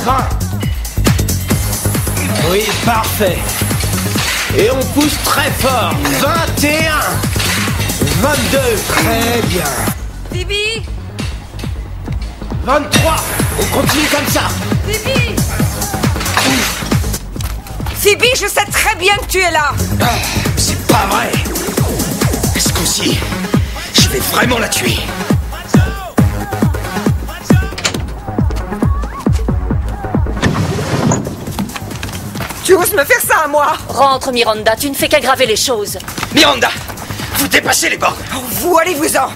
crin. Oui, parfait. Et on pousse très fort. 21. 22. Très bien. Phoebe 23. On continue comme ça. Phoebe Phoebe, je sais très bien que tu es là. C'est pas vrai. Ce coup-ci, je vais vraiment la tuer. Tu oses me faire ça à moi? Rentre, Miranda, tu ne fais qu'aggraver les choses. Miranda, vous dépassez les bornes. Oh, vous, allez-vous-en.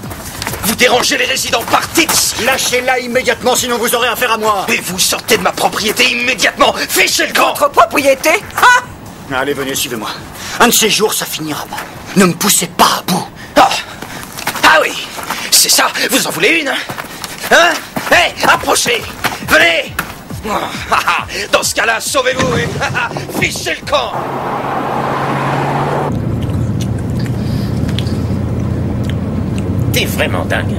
Vous dérangez les résidents, partez d'ici. Lâchez-la immédiatement, sinon vous aurez affaire à moi. Et vous sortez de ma propriété immédiatement. Fichez le camp. Votre propriété? Ah! Allez, venez, suivez-moi. Un de ces jours, ça finira mal. Ne me poussez pas à bout. Ah oui, c'est ça, vous en voulez une, hein? Hé, approchez. Venez. Dans ce cas-là, sauvez-vous et fichez le camp. T'es vraiment dingue.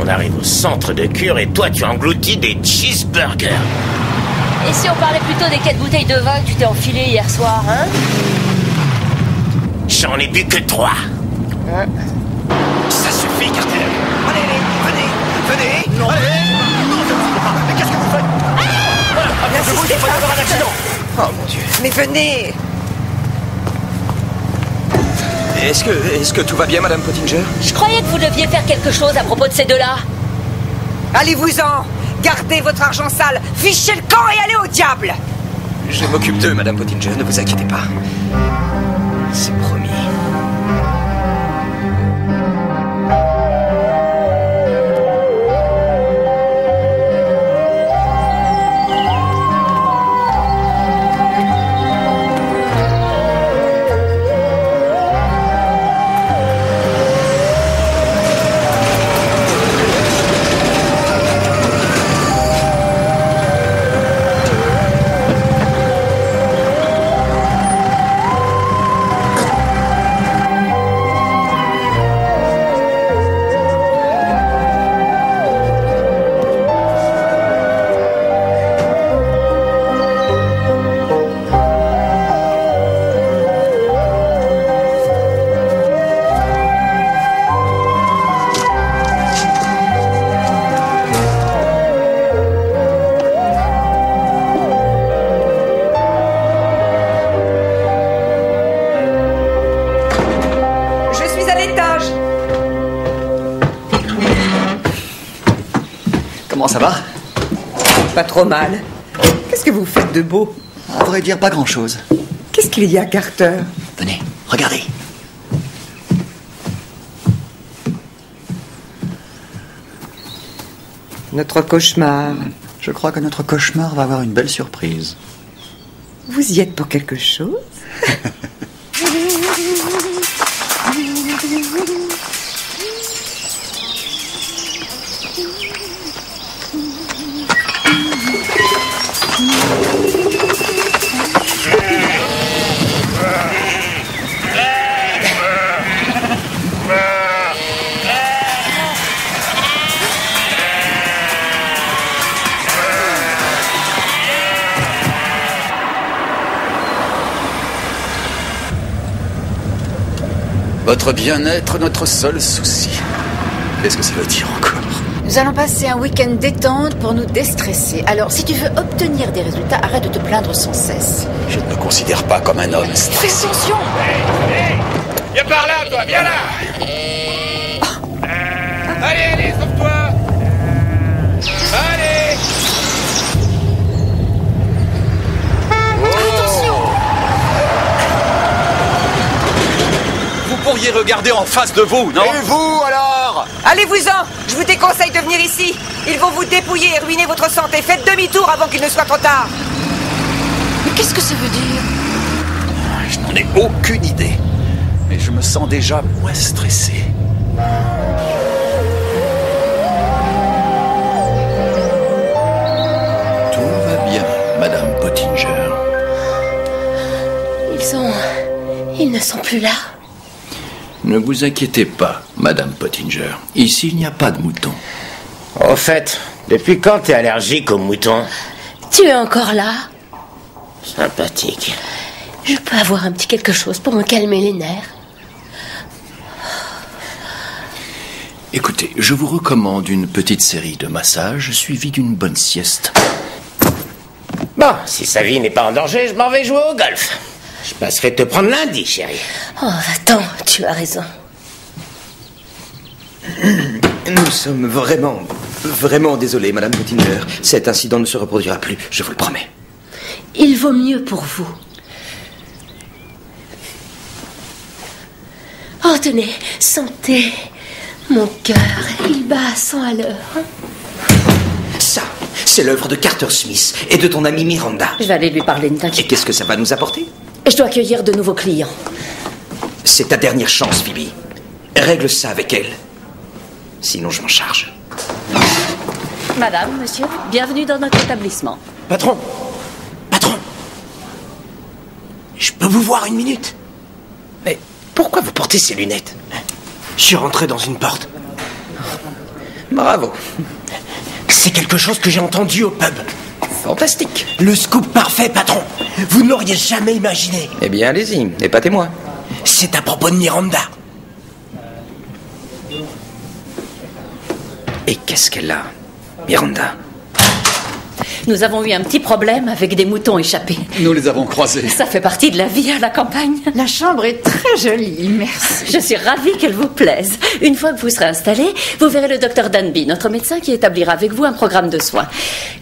On arrive au centre de cure et toi tu engloutis des cheeseburgers. Et si on parlait plutôt des 4 bouteilles de vin que tu t'es enfilé hier soir, hein? J'en ai bu que 3. Ça suffit, Carter. Allez, venez. Non, allez. Non, mais qu'est-ce que vous faites? Je vous dis pas d'avoir un accident. Oh mon Dieu. Mais venez. Est-ce que tout va bien, Madame Pottinger? Je croyais que vous deviez faire quelque chose à propos de ces deux-là. Allez-vous-en. Gardez votre argent sale. Fichez le camp et allez au diable. Je m'occupe d'eux, Madame Pottinger, ne vous inquiétez pas. C'est promis. Comment ça va? Pas trop mal. Qu'est-ce que vous faites de beau? À vrai dire, pas grand-chose. Qu'est-ce qu'il y a, Carter? Venez, regardez. Notre cauchemar. Je crois que notre cauchemar va avoir une belle surprise. Vous y êtes pour quelque chose? Votre bien-être, notre seul souci. Qu'est-ce que ça veut dire encore? Nous allons passer un week-end détente pour nous déstresser. Alors, si tu veux obtenir des résultats, arrête de te plaindre sans cesse. Je ne me considère pas comme un homme Fais attention! Viens par là, toi, viens là. Allez, sauve-toi. Allez. Vous pourriez regarder en face de vous, non? Et vous, alors? Allez-vous-en. Je vous déconseille de venir ici. Ils vont vous dépouiller et ruiner votre santé. Faites demi-tour avant qu'il ne soit trop tard. Mais qu'est-ce que ça veut dire? Je n'en ai aucune idée. Mais je me sens déjà moins stressé. Tout va bien, Madame Pottinger. Ils ne sont plus là. Ne vous inquiétez pas, Madame Pottinger. Ici, il n'y a pas de moutons. Au fait, depuis quand t'es allergique aux moutons? Tu es encore là? Sympathique. Je peux avoir un petit quelque chose pour me calmer les nerfs? Écoutez, je vous recommande une petite série de massages suivie d'une bonne sieste. Bon, si sa vie n'est pas en danger, je m'en vais jouer au golf. Je passerai te prendre lundi, chérie. Oh, attends, tu as raison. Nous sommes vraiment désolés, Madame Pottinger. Cet incident ne se reproduira plus, je vous le promets. Il vaut mieux pour vous. Oh, tenez, sentez. Mon cœur, il bat à 100 à l'heure. Ça, c'est l'œuvre de Carter Smith et de ton amie Miranda. Je vais aller lui parler, ne Et t'inquiète. qu'est-ce que ça va nous apporter? Je dois accueillir de nouveaux clients. C'est ta dernière chance, Phoebe. Règle ça avec elle. Sinon, je m'en charge. Madame, monsieur, bienvenue dans notre établissement. Patron! Je peux vous voir une minute? Mais pourquoi vous portez ces lunettes? Je suis rentré dans une porte. Bravo. C'est quelque chose que j'ai entendu au pub. Fantastique. Le scoop parfait, patron. Vous ne l'auriez jamais imaginé. Eh bien, allez-y, épatez-moi. C'est à propos de Miranda. Et qu'est-ce qu'elle a, Miranda? Nous avons eu un petit problème avec des moutons échappés. Nous les avons croisés. Ça fait partie de la vie à la campagne. La chambre est très jolie, merci. Je suis ravie qu'elle vous plaise. Une fois que vous serez installé, vous verrez le docteur Danby, notre médecin, qui établira avec vous un programme de soins.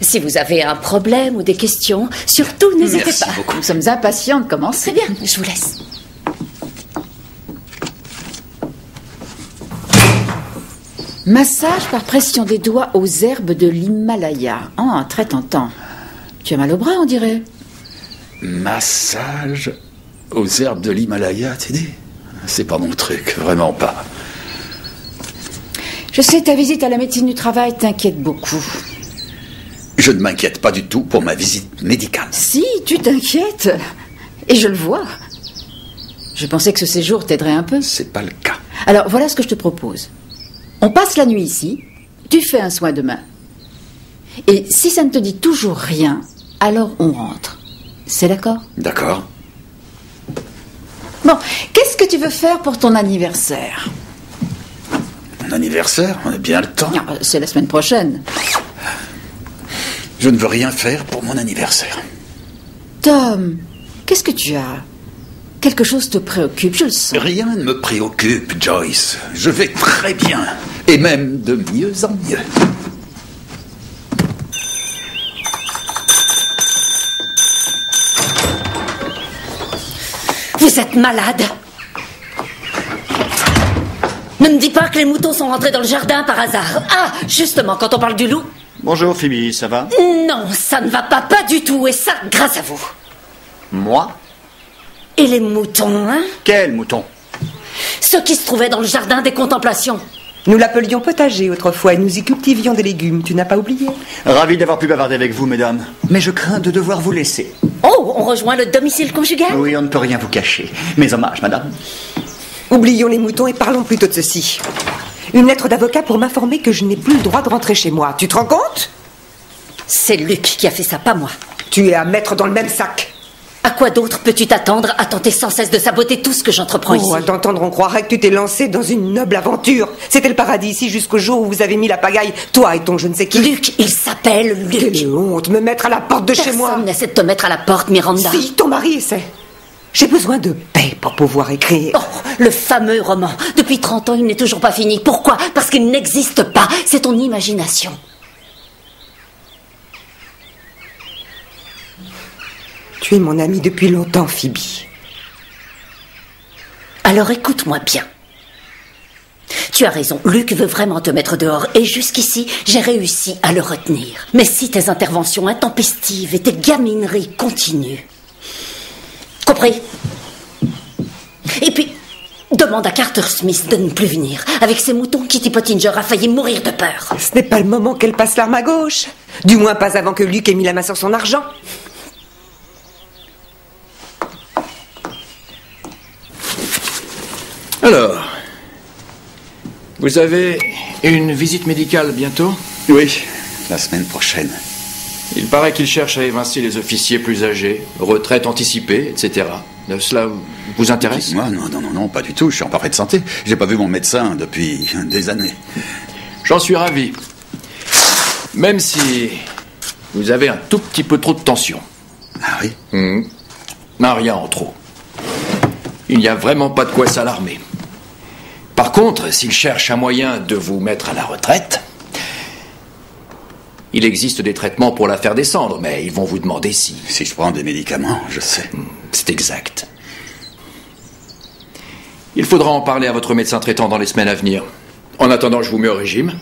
Si vous avez un problème ou des questions, surtout n'hésitez pas. Nous sommes impatients de commencer. Très bien, je vous laisse. Massage par pression des doigts aux herbes de l'Himalaya. Oh, très tentant. Tu as mal au bras, on dirait. Massage aux herbes de l'Himalaya, t'es dit? C'est pas mon truc, vraiment pas. Je sais, ta visite à la médecine du travail t'inquiète beaucoup. Je ne m'inquiète pas du tout pour ma visite médicale. Si, tu t'inquiètes. Et je le vois. Je pensais que ce séjour t'aiderait un peu. C'est pas le cas. Alors, voilà ce que je te propose. On passe la nuit ici, tu fais un soin demain. Et si ça ne te dit toujours rien, alors on rentre. C'est d'accord? D'accord. Bon, qu'est-ce que tu veux faire pour ton anniversaire? Mon anniversaire, on a bien le temps. Ah, c'est la semaine prochaine. Je ne veux rien faire pour mon anniversaire. Tom, qu'est-ce que tu as? Quelque chose te préoccupe, je le sens. Rien ne me préoccupe, Joyce. Je vais très bien. Et même de mieux en mieux. Vous êtes malade. Ne me dis pas que les moutons sont rentrés dans le jardin par hasard. Ah, justement, quand on parle du loup... Bonjour Phoebe, ça va? Non, ça ne va pas du tout, et ça, grâce à vous. Moi? Et les moutons, hein? Quel mouton? Ceux qui se trouvaient dans le jardin des contemplations. Nous l'appelions potager autrefois et nous y cultivions des légumes. Tu n'as pas oublié? Ravi d'avoir pu bavarder avec vous, mesdames. Mais je crains de devoir vous laisser. Oh, on rejoint le domicile conjugal? Oui, on ne peut rien vous cacher. Mes hommages, madame. Oublions les moutons et parlons plutôt de ceci. Une lettre d'avocat pour m'informer que je n'ai plus le droit de rentrer chez moi. Tu te rends compte? C'est Luc qui a fait ça, pas moi. Tu es à mettre dans le même sac. À quoi d'autre peux-tu t'attendre à tenter sans cesse de saboter tout ce que j'entreprends ici? À t'entendre, on croirait que tu t'es lancé dans une noble aventure. C'était le paradis ici jusqu'au jour où vous avez mis la pagaille, toi et ton je ne sais qui. Luc, il s'appelle Luc. Quelle honte, me mettre à la porte de chez moi. Personne n'essaie de te mettre à la porte, Miranda. Si, ton mari essaie. J'ai besoin de paix pour pouvoir écrire. Oh, le fameux roman. Depuis 30 ans, il n'est toujours pas fini. Pourquoi? Parce qu'il n'existe pas. C'est ton imagination. Tu es mon amie depuis longtemps, Phoebe. Alors écoute-moi bien. Tu as raison, Luc veut vraiment te mettre dehors. Et jusqu'ici, j'ai réussi à le retenir. Mais si tes interventions intempestives et tes gamineries continuent... Compris? Et puis, demande à Carter Smith de ne plus venir. Avec ses moutons, Kitty Pottinger a failli mourir de peur. Ce n'est pas le moment qu'elle passe l'arme à gauche. Du moins pas avant que Luc ait mis la main sur son argent. Alors, vous avez une visite médicale bientôt? Oui, la semaine prochaine. Il paraît qu'il cherche à évincer les officiers plus âgés, retraite anticipée, etc. Cela vous intéresse? Moi, non, pas du tout. Je suis en parfaite santé. J'ai pas vu mon médecin depuis des années. J'en suis ravi. Même si vous avez un tout petit peu trop de tension. Ah oui? Non, rien en trop. Il n'y a vraiment pas de quoi s'alarmer. Par contre, s'il cherche un moyen de vous mettre à la retraite, il existe des traitements pour la faire descendre, mais ils vont vous demander si... Si je prends des médicaments, je sais. C'est exact. Il faudra en parler à votre médecin traitant dans les semaines à venir. En attendant, je vous mets au régime.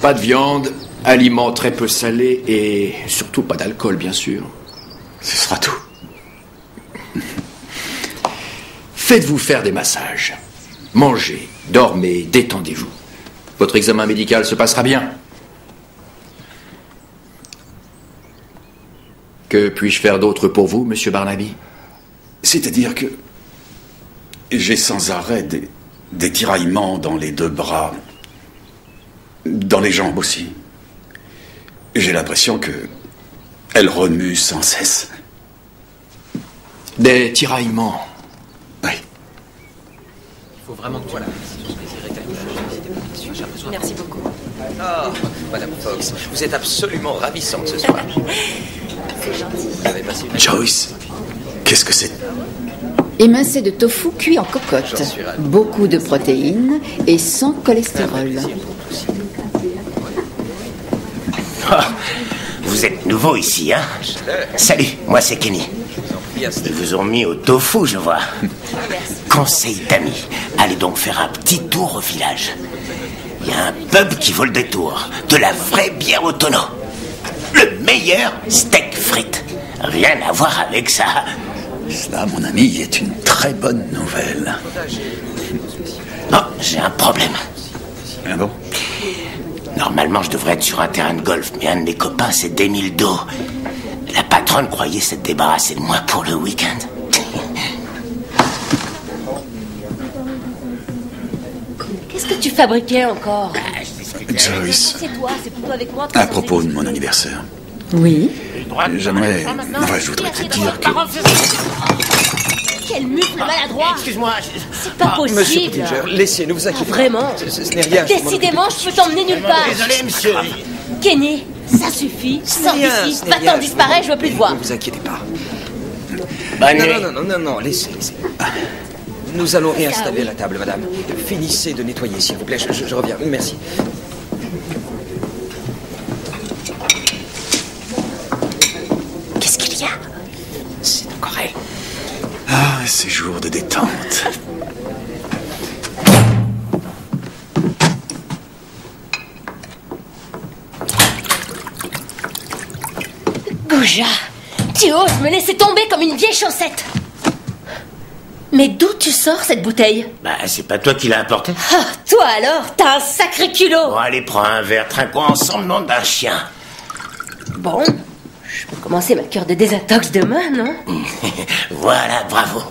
Pas de viande, aliments très peu salés et surtout pas d'alcool, bien sûr. Ce sera tout. Faites-vous faire des massages. Mangez, dormez, détendez-vous. Votre examen médical se passera bien. Que puis-je faire d'autre pour vous, monsieur Barnaby? C'est-à-dire que j'ai sans arrêt des tiraillements dans les 2 bras, dans les jambes aussi. J'ai l'impression que elles remuent sans cesse. Des tiraillements? Oui. Il faut vraiment que voilà. Merci beaucoup. Oh, Madame Fox, vous êtes absolument ravissante ce soir. C'est gentil. Vous avez passé une... Joyce, qu'est-ce que c'est? Émincé de tofu cuit en cocotte. J'en suis ravi. Beaucoup de protéines et sans cholestérol. Vous êtes nouveau ici, hein? Salut, moi c'est Kenny. Ils vous ont mis au tofu, je vois. Conseil d'amis, allez donc faire un petit tour au village. Il y a un pub qui vaut le détour. De la vraie bière au tonneau. Le meilleur steak frites. Rien à voir avec ça. Cela, mon ami, est une très bonne nouvelle. Oh, j'ai un problème. Ah bon? Normalement, je devrais être sur un terrain de golf, mais un de mes copains s'est démis le dos. La patronne croyait s'être débarrassée de moi pour le week-end. Qu'est-ce que tu fabriquais encore? Joyce, C'est toi, c'est plutôt avec moi. à propos de mon anniversaire, Oui. j'aimerais... Enfin, je voudrais te dire que... Quel mufle maladroit! Excuse-moi. C'est pas Monsieur possible! Pottinger, laissez, ne vous inquiétez pas. Vraiment? Ce n'est rien. je m'en occupe. Décidément, je peux t'emmener nulle part! Désolé, monsieur. Kenny, ça suffit! Sors d'ici! Ce n'est rien, Va-t'en, disparais, je veux plus te voir! Ne vous inquiétez pas. Bonne nuit. Non, laissez. Nous allons réinstaller la table, madame. Finissez de nettoyer, s'il vous plaît. Je reviens. Merci. Qu'est-ce qu'il y a? C'est encore elle. Ah, ces jours de détente. Gouja, tu oses me laisser tomber comme une vieille chaussette! Mais d'où tu sors cette bouteille? Bah, c'est pas toi qui l'as apporté? Ah, toi alors, t'as un sacré culot! Bon, allez, prends un verre, trinquons ensemble, nom d'un chien. Bon, je peux commencer ma cure de désintox demain, non? Voilà, bravo.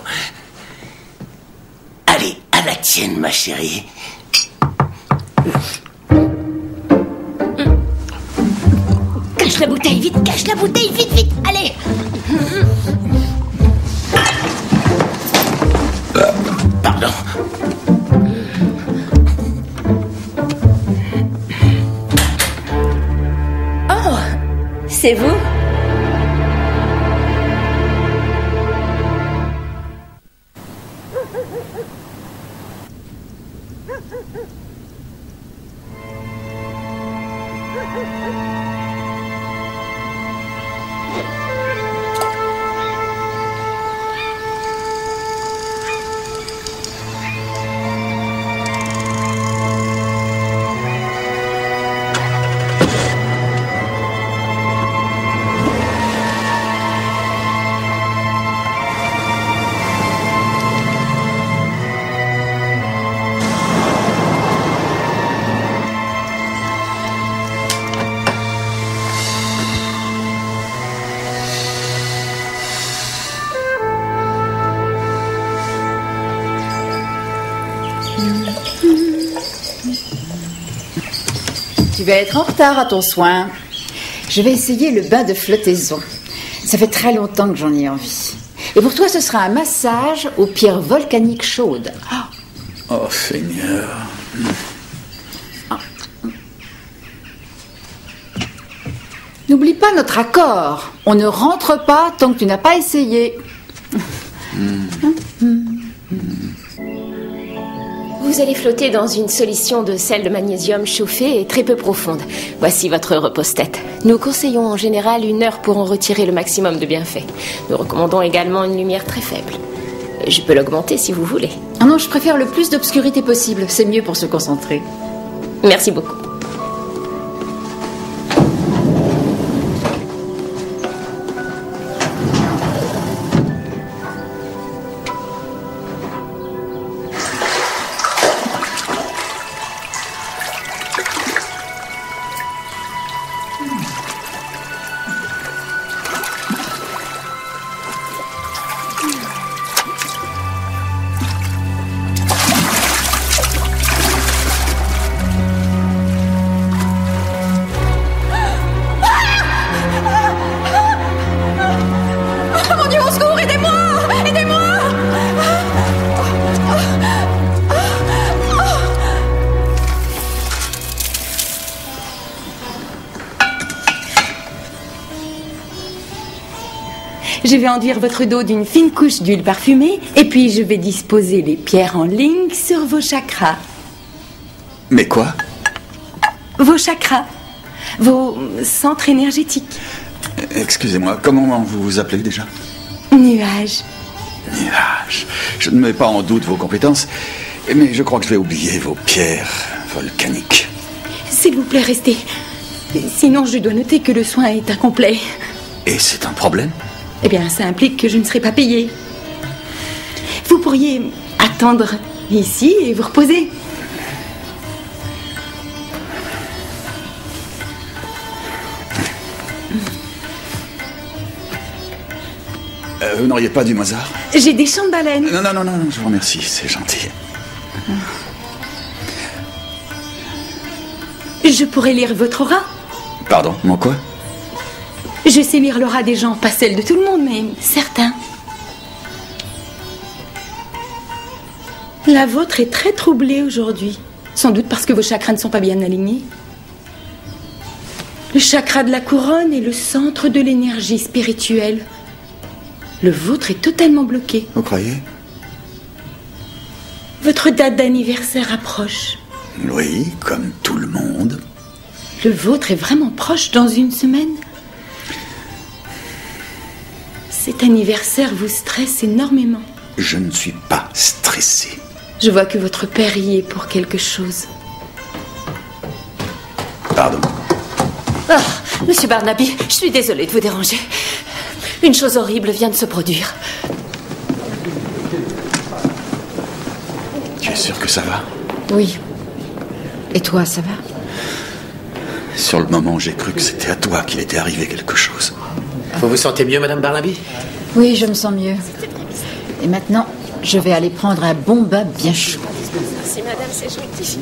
Allez, à la tienne, ma chérie. Cache la bouteille, vite, cache la bouteille, vite, allez! Pardon. Oh, c'est vous? Tu vas être en retard à ton soin. Je vais essayer le bain de flottaison. Ça fait très longtemps que j'en ai envie. Et pour toi, ce sera un massage aux pierres volcaniques chaudes. Oh, Seigneur. N'oublie pas notre accord. On ne rentre pas tant que tu n'as pas essayé. Vous allez flotter dans une solution de sel de magnésium chauffée et très peu profonde. Voici votre repose-tête. Nous conseillons en général 1 heure pour en retirer le maximum de bienfaits. Nous recommandons également une lumière très faible. Je peux l'augmenter si vous voulez. Ah non, je préfère le plus d'obscurité possible. C'est mieux pour se concentrer. Merci beaucoup. Je vais enduire votre dos d'une fine couche d'huile parfumée et puis je vais disposer les pierres en ligne sur vos chakras. Mais quoi? Vos chakras. Vos centres énergétiques. Excusez-moi, comment vous vous appelez déjà? Nuages. Nuages. Je ne mets pas en doute vos compétences, mais je crois que je vais oublier vos pierres volcaniques. S'il vous plaît, restez. Sinon, je dois noter que le soin est incomplet. Et c'est un problème? Eh bien, ça implique que je ne serai pas payée. Vous pourriez attendre ici et vous reposer. Vous n'auriez pas du Mozart? J'ai des chants de baleine. Non, je vous remercie, c'est gentil. Je pourrais lire votre aura. Pardon, mon quoi? Je sais lire l'aura des gens, pas celle de tout le monde, mais certains. La vôtre est très troublée aujourd'hui. Sans doute parce que vos chakras ne sont pas bien alignés. Le chakra de la couronne est le centre de l'énergie spirituelle. Le vôtre est totalement bloqué. Vous croyez? Votre date d'anniversaire approche. Oui, comme tout le monde. Le vôtre est vraiment proche dans 1 semaine. Cet anniversaire vous stresse énormément. Je ne suis pas stressé. Je vois que votre père y est pour quelque chose. Pardon. Oh, Monsieur Barnaby, je suis désolée de vous déranger. Une chose horrible vient de se produire. Tu es sûr que ça va? Oui. Et toi, ça va? Sur le moment, j'ai cru que c'était à toi qu'il était arrivé quelque chose. Vous vous sentez mieux, Madame Barnaby? Oui, je me sens mieux. Et maintenant, je vais aller prendre un bon bain bien chaud. Merci, madame, c'est gentil.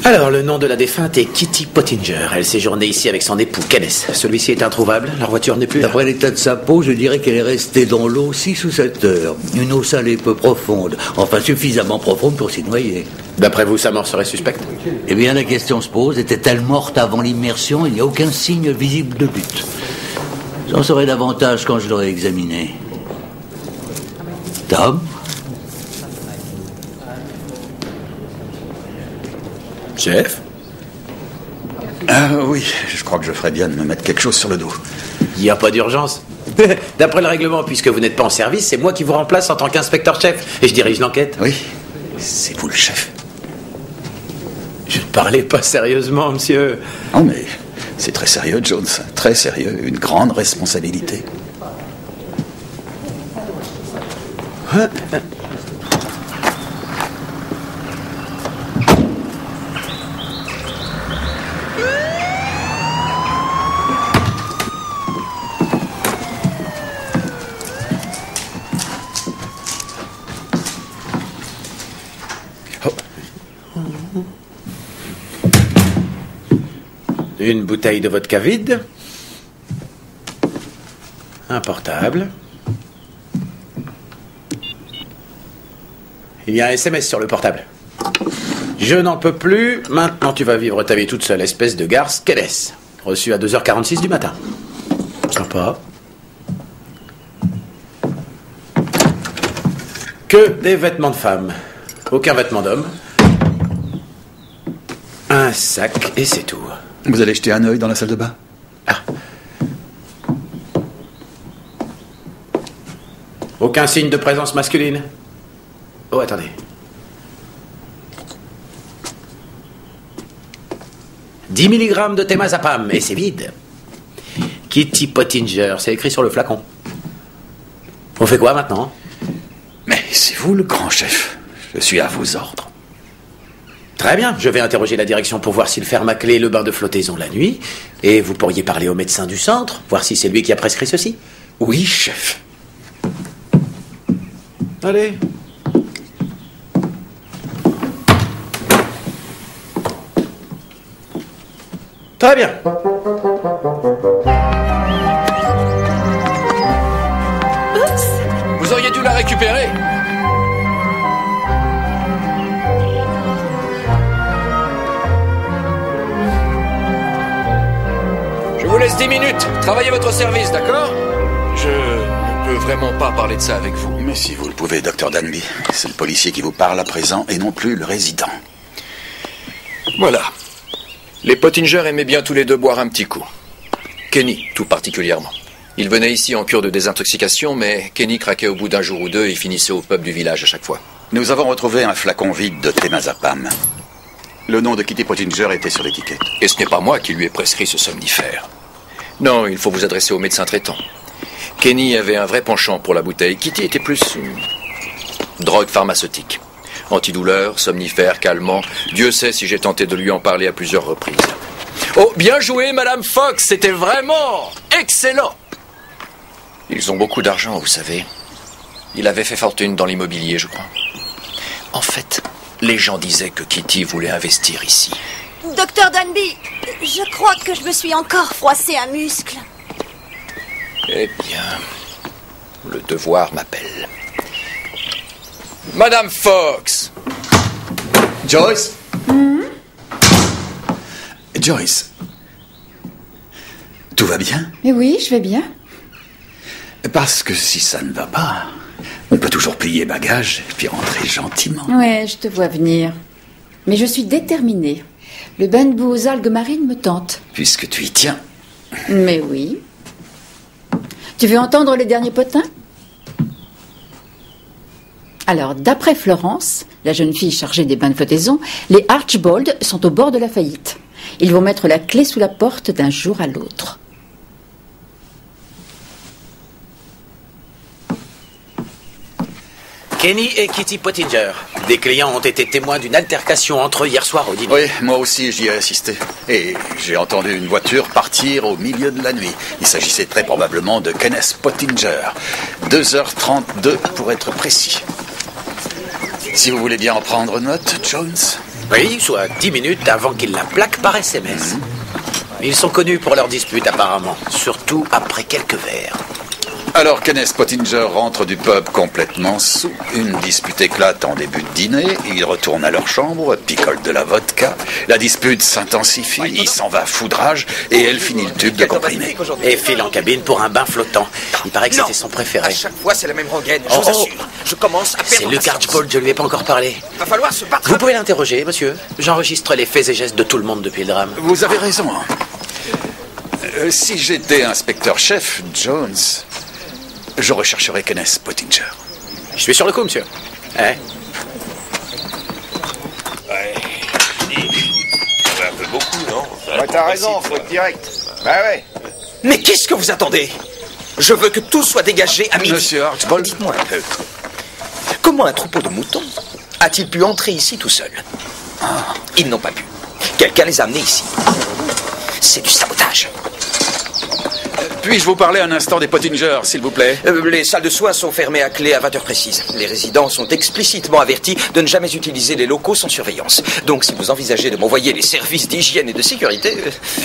Alors, le nom de la défunte est Kitty Pottinger. Elle séjournait ici avec son époux, Kenneth. Celui-ci est introuvable. Leur voiture n'est plus là. D'après l'état de sa peau, je dirais qu'elle est restée dans l'eau 6 ou 7 heures. Une eau salée peu profonde. Enfin, suffisamment profonde pour s'y noyer. D'après vous, sa mort serait suspecte? Eh bien, la question se pose. Était-elle morte avant l'immersion? Il n'y a aucun signe visible de lutte. J'en saurai davantage quand je l'aurai examiné. Tom? Chef? Ah oui, je crois que je ferais bien de me mettre quelque chose sur le dos. Il n'y a pas d'urgence. D'après le règlement, puisque vous n'êtes pas en service, c'est moi qui vous remplace en tant qu'inspecteur-chef. Et je dirige l'enquête. Oui, c'est vous le chef. Je ne parlais pas sérieusement, monsieur. Non, mais c'est très sérieux, Jones. Très sérieux. Une grande responsabilité. Une bouteille de vodka vide. Un portable. Il y a un SMS sur le portable. Je n'en peux plus. Maintenant, tu vas vivre ta vie toute seule, espèce de garce. Quelle est-ce? Reçu à 2h46 du matin. Sympa. Que des vêtements de femme. Aucun vêtement d'homme. Un sac et c'est tout. Vous allez jeter un œil dans la salle de bain? Ah. Aucun signe de présence masculine. Oh, attendez. 10 mg de temazepam, et c'est vide. Kitty Pottinger, c'est écrit sur le flacon. On fait quoi maintenant? Mais c'est vous le grand chef. Je suis à vos ordres. Très bien, je vais interroger la direction pour voir s'il ferme à clé le bain de flottaison la nuit. Et vous pourriez parler au médecin du centre, voir si c'est lui qui a prescrit ceci. Oui, chef. Allez. Très bien. Oups! Vous auriez dû la récupérer. Je vous laisse 10 minutes. Travaillez votre service, d'accord? Je ne peux vraiment pas parler de ça avec vous. Mais si vous le pouvez, Dr. Danby. C'est le policier qui vous parle à présent et non plus le résident. Voilà. Les Pottinger aimaient bien tous les deux boire un petit coup. Kenny, tout particulièrement. Il venait ici en cure de désintoxication, mais Kenny craquait au bout d'un jour ou deux et finissait au pub du village à chaque fois. Nous avons retrouvé un flacon vide de temazepam. Le nom de Kitty Pottinger était sur l'étiquette. Et ce n'est pas moi qui lui ai prescrit ce somnifère. Non, il faut vous adresser au médecin traitant. Kenny avait un vrai penchant pour la bouteille. Kitty était plus une drogue pharmaceutique. Antidouleur, somnifère, calmant. Dieu sait si j'ai tenté de lui en parler à plusieurs reprises. Oh, bien joué, Madame Fox. C'était vraiment excellent. Ils ont beaucoup d'argent, vous savez. Il avait fait fortune dans l'immobilier, je crois. En fait, les gens disaient que Kitty voulait investir ici. Docteur Danby, je crois que je me suis encore froissé un muscle. Eh bien, le devoir m'appelle. Madame Fox! Joyce? Joyce, tout va bien? Mais oui, je vais bien. Parce que si ça ne va pas, on peut toujours plier bagages et puis rentrer gentiment. Ouais, je te vois venir. Mais je suis déterminée. Le bain de boue aux algues marines me tente. Puisque tu y tiens. Mais oui. Tu veux entendre les derniers potins? Alors, d'après Florence, la jeune fille chargée des bains de flottaison, les Archbold sont au bord de la faillite. Ils vont mettre la clé sous la porte d'un jour à l'autre. Kenny et Kitty Pottinger. Des clients ont été témoins d'une altercation entre eux hier soir au dîner. Oui, moi aussi j'y ai assisté. Et j'ai entendu une voiture partir au milieu de la nuit. Il s'agissait très probablement de Kenneth Pottinger. 2h32 pour être précis. Si vous voulez bien en prendre note, Jones. Oui, soit 10 minutes avant qu'ils la plaquent par SMS. Ils sont connus pour leurs disputes apparemment, surtout après quelques verres. Alors Kenneth Pottinger rentre du pub complètement saoul. Une dispute éclate en début de dîner. Ils retournent à leur chambre, picolent de la vodka. La dispute s'intensifie, il s'en va à foudrage et elle finit le tube de comprimé. Et file en cabine pour un bain flottant. Il paraît que c'était son préféré. À chaque fois, c'est la même rengaine, je vous assure. Je commence à perdre. C'est Luke Archbold, je lui ai pas encore parlé. Va falloir se battre. Vous pouvez l'interroger, monsieur. J'enregistre les faits et gestes de tout le monde depuis le drame. Vous avez raison. Si j'étais inspecteur-chef, Jones, je rechercherais Kenneth Pottinger. Je suis sur le coup, monsieur. Hein? Un peu beaucoup, non? Ouais, t'as raison, faut être direct. Bah ouais. Mais qu'est-ce que vous attendez? Je veux que tout soit dégagé à midi. Monsieur Archbold, dites-moi un peu. Comment un troupeau de moutons a-t-il pu entrer ici tout seul? Ils n'ont pas pu. Quelqu'un les a amenés ici. C'est du sabotage. Puis-je vous parler un instant des Pottinger, s'il vous plaît? Les salles de soins sont fermées à clé à 20 heures précises. Les résidents sont explicitement avertis de ne jamais utiliser les locaux sans surveillance. Donc si vous envisagez de m'envoyer les services d'hygiène et de sécurité...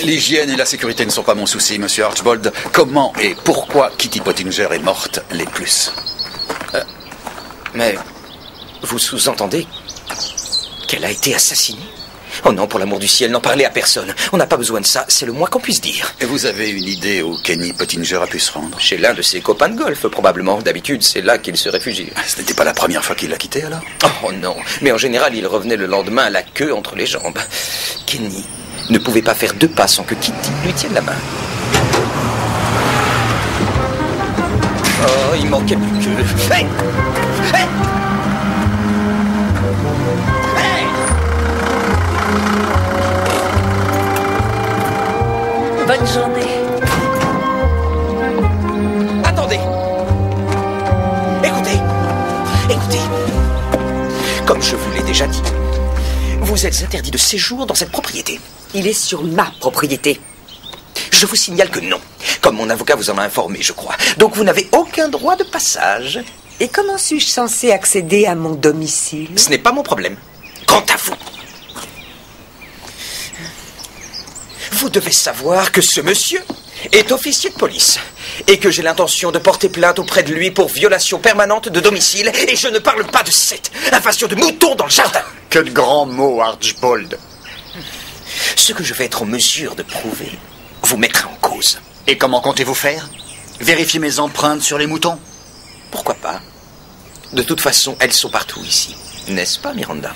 L'hygiène et la sécurité ne sont pas mon souci, monsieur Archbold. Comment et pourquoi Kitty Pottinger est morte les plus? Mais vous sous-entendez qu'elle a été assassinée? Oh non, pour l'amour du ciel, n'en parlez à personne. On n'a pas besoin de ça, c'est le moins qu'on puisse dire. Et vous avez une idée où Kenny Pottinger a pu se rendre? Chez l'un de ses copains de golf, probablement. D'habitude, c'est là qu'il se réfugie. Ce n'était pas la première fois qu'il l'a quitté, alors? Oh non, mais en général, il revenait le lendemain à la queue entre les jambes. Kenny ne pouvait pas faire 2 pas sans que Kitty lui tienne la main. Oh, il manquait plus que... Hey! Hey! Bonne journée. Attendez. Écoutez. Comme je vous l'ai déjà dit, vous êtes interdit de séjour dans cette propriété. Il est sur ma propriété. Je vous signale que non. Comme mon avocat vous en a informé, je crois. Donc vous n'avez aucun droit de passage. Et comment suis-je censé accéder à mon domicile? Ce n'est pas mon problème. Quant à vous, vous devez savoir que ce monsieur est officier de police et que j'ai l'intention de porter plainte auprès de lui pour violation permanente de domicile, et je ne parle pas de cette invasion de moutons dans le jardin. Que de grands mots, Archbold. Ce que je vais être en mesure de prouver vous mettra en cause. Et comment comptez-vous faire? Vérifier mes empreintes sur les moutons? Pourquoi pas? De toute façon, elles sont partout ici. N'est-ce pas, Miranda?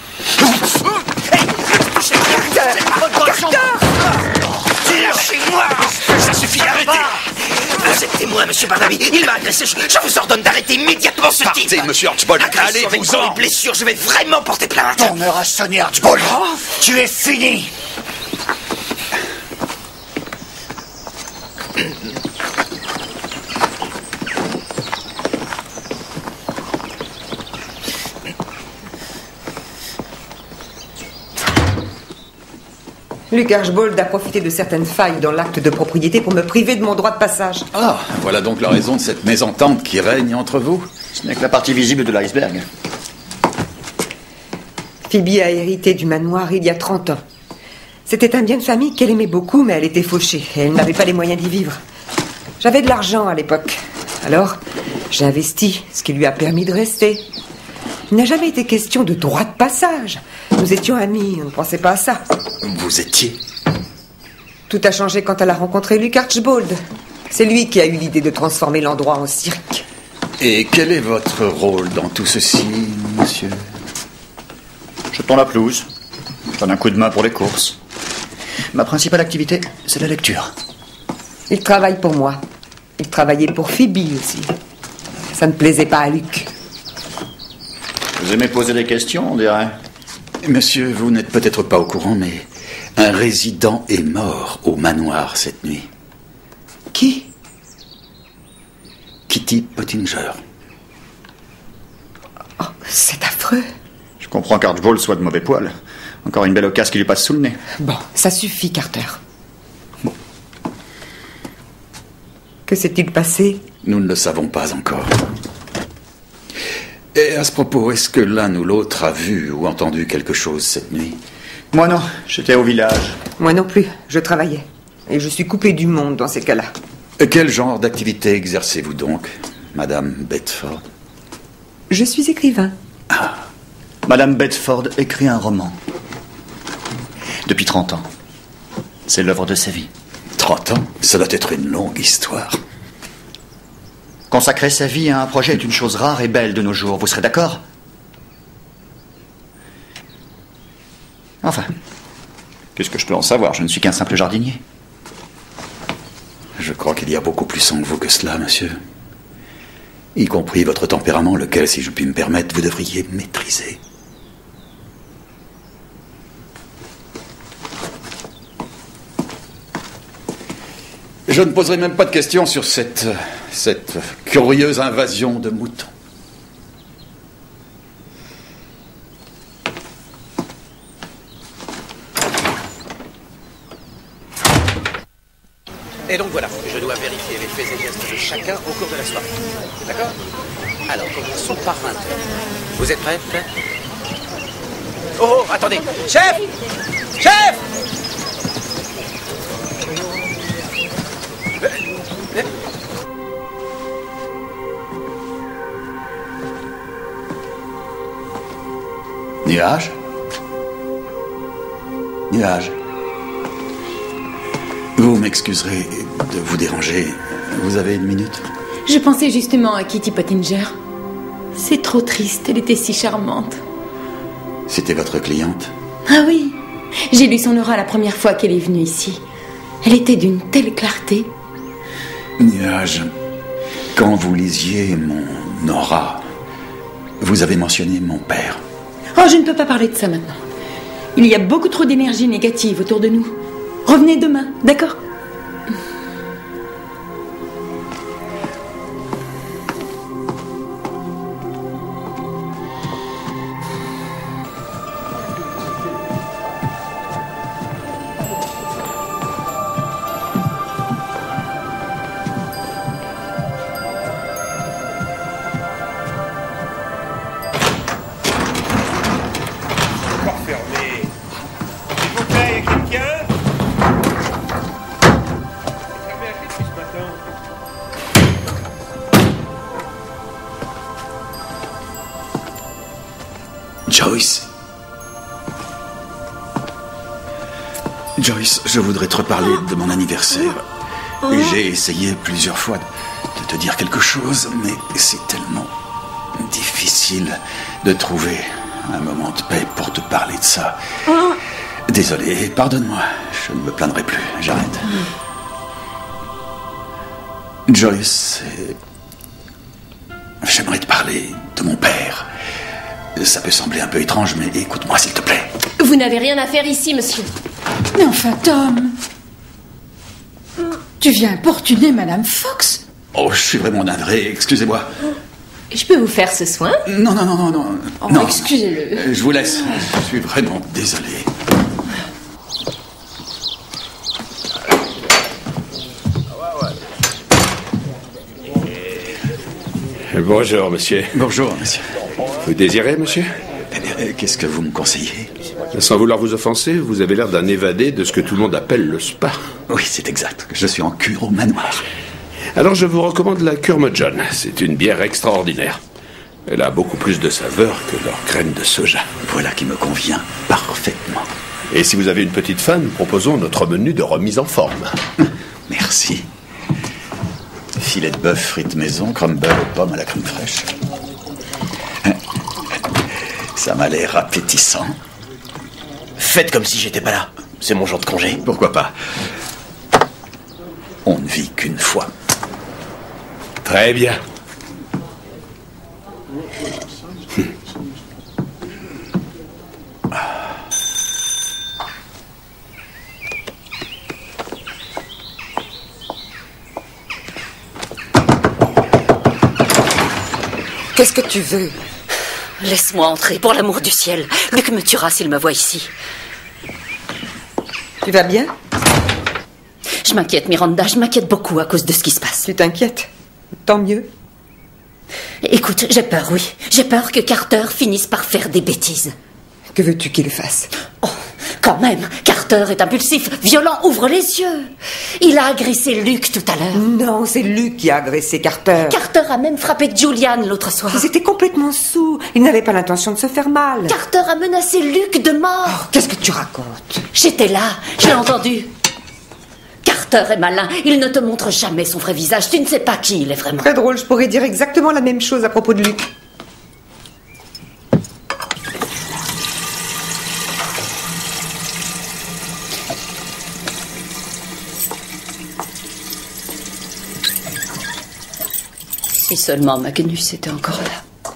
Lâchez-moi! Ça suffit, arrêtez! Vous êtes témoin, monsieur Barnaby. Il m'a agressé. Je vous ordonne d'arrêter immédiatement ce type. Partez, monsieur Archbold. Allez-vous-en! Avec les blessures, je vais vraiment porter plainte. Ton heure a sonné, Archbold. Tu es fini. Luke Archbold a profité de certaines failles dans l'acte de propriété pour me priver de mon droit de passage. Ah, voilà donc la raison de cette mésentente qui règne entre vous. Ce n'est que la partie visible de l'iceberg. Phoebe a hérité du manoir il y a 30 ans. C'était un bien de famille qu'elle aimait beaucoup, mais elle était fauchée et elle n'avait pas les moyens d'y vivre. J'avais de l'argent à l'époque. Alors, j'ai investi, ce qui lui a permis de rester. Il n'a jamais été question de droit de passage. Nous étions amis, on ne pensait pas à ça. Vous étiez? Tout a changé quand elle a rencontré Luke Archbold. C'est lui qui a eu l'idée de transformer l'endroit en cirque. Et quel est votre rôle dans tout ceci, monsieur? Je tends la pelouse. Je donne un coup de main pour les courses. Ma principale activité, c'est la lecture. Il travaille pour moi. Il travaillait pour Phoebe aussi. Ça ne plaisait pas à Luke. Vous aimez poser des questions, on dirait. Monsieur, vous n'êtes peut-être pas au courant, mais un résident est mort au manoir cette nuit. Qui? Kitty Pottinger. Oh, c'est affreux. Je comprends qu'Archbold soit de mauvais poil. Encore une belle occasion qui lui passe sous le nez. Bon, ça suffit, Carter. Bon. Que s'est-il passé? Nous ne le savons pas encore. Et à ce propos, est-ce que l'un ou l'autre a vu ou entendu quelque chose cette nuit? Moi non, j'étais au village. Moi non plus, je travaillais. Et je suis coupé du monde dans ces cas-là. Quel genre d'activité exercez-vous donc, Madame Bedford? Je suis écrivain. Ah. Madame Bedford écrit un roman. Depuis 30 ans. C'est l'œuvre de sa vie. 30 ans? Ça doit être une longue histoire. Consacrer sa vie à un projet est une chose rare et belle de nos jours, vous serez d'accord? Enfin, qu'est-ce que je peux en savoir? Je ne suis qu'un simple jardinier. Je crois qu'il y a beaucoup plus en vous que cela, monsieur. Y compris votre tempérament, lequel, si je puis me permettre, vous devriez maîtriser. Je ne poserai même pas de questions sur cette curieuse invasion de moutons. Et donc voilà, je dois vérifier les faits et gestes de chacun au cours de la soirée. D'accord? Alors, commençons par 20h. Vous êtes prêts? Oh, attendez! Chef! Chef! Nuage? Nuage. Vous m'excuserez de vous déranger. Vous avez une minute? Je pensais justement à Kitty Pottinger. C'est trop triste, elle était si charmante. C'était votre cliente? Ah oui, j'ai lu son aura la première fois qu'elle est venue ici. Elle était d'une telle clarté. Nuage, quand vous lisiez mon aura, vous avez mentionné mon père. Oh, je ne peux pas parler de ça maintenant. Il y a beaucoup trop d'énergie négative autour de nous. Revenez demain, d'accord? Joyce, je voudrais te reparler de mon anniversaire. J'ai essayé plusieurs fois de te dire quelque chose, mais c'est tellement difficile de trouver un moment de paix pour te parler de ça. Désolé, pardonne-moi, je ne me plaindrai plus, j'arrête. Joyce, j'aimerais te parler de mon père. Ça peut sembler un peu étrange, mais écoute-moi s'il te plaît. Vous n'avez rien à faire ici, monsieur. Mais enfin, Tom, tu viens importuner Madame Fox? Oh, je suis vraiment navré, excusez-moi. Je peux vous faire ce soin? Non. Oh, non. Excusez-le. Je vous laisse, je suis vraiment désolé. Bonjour, monsieur. Bonjour, monsieur. Vous désirez, monsieur? Qu'est-ce que vous me conseillez? Sans vouloir vous offenser, vous avez l'air d'un évadé de ce que tout le monde appelle le spa. Oui, c'est exact. Je suis en cure au manoir. Alors je vous recommande la Kurme John. C'est une bière extraordinaire. Elle a beaucoup plus de saveur que leur graine de soja. Voilà qui me convient parfaitement. Et si vous avez une petite faim, nous proposons notre menu de remise en forme. Merci. Filet de bœuf, frites maison, crumble aux pommes à la crème fraîche. Ça m'a l'air appétissant. Faites comme si j'étais pas là. C'est mon jour de congé. Pourquoi pas? On ne vit qu'une fois. Très bien. Qu'est-ce que tu veux? Laisse-moi entrer, pour l'amour du ciel. Luc me tuera s'il me voit ici. Tu vas bien? Je m'inquiète, Miranda, je m'inquiète beaucoup à cause de ce qui se passe. Tu t'inquiètes? Tant mieux. Écoute, j'ai peur, oui. J'ai peur que Carter finisse par faire des bêtises. Que veux-tu qu'il fasse? Oh, quand même, Carter est impulsif, violent, ouvre les yeux. Il a agressé Luc tout à l'heure. Non, c'est Luc qui a agressé Carter. Carter a même frappé Julian l'autre soir. Ils étaient complètement saouls. Ils n'avaient pas l'intention de se faire mal. Carter a menacé Luc de mort. Oh, qu'est-ce que tu racontes? J'étais là, j'ai entendu. Carter est malin, il ne te montre jamais son vrai visage. Tu ne sais pas qui il est vraiment. Très drôle, je pourrais dire exactement la même chose à propos de Luc. Si seulement Magnus était encore là.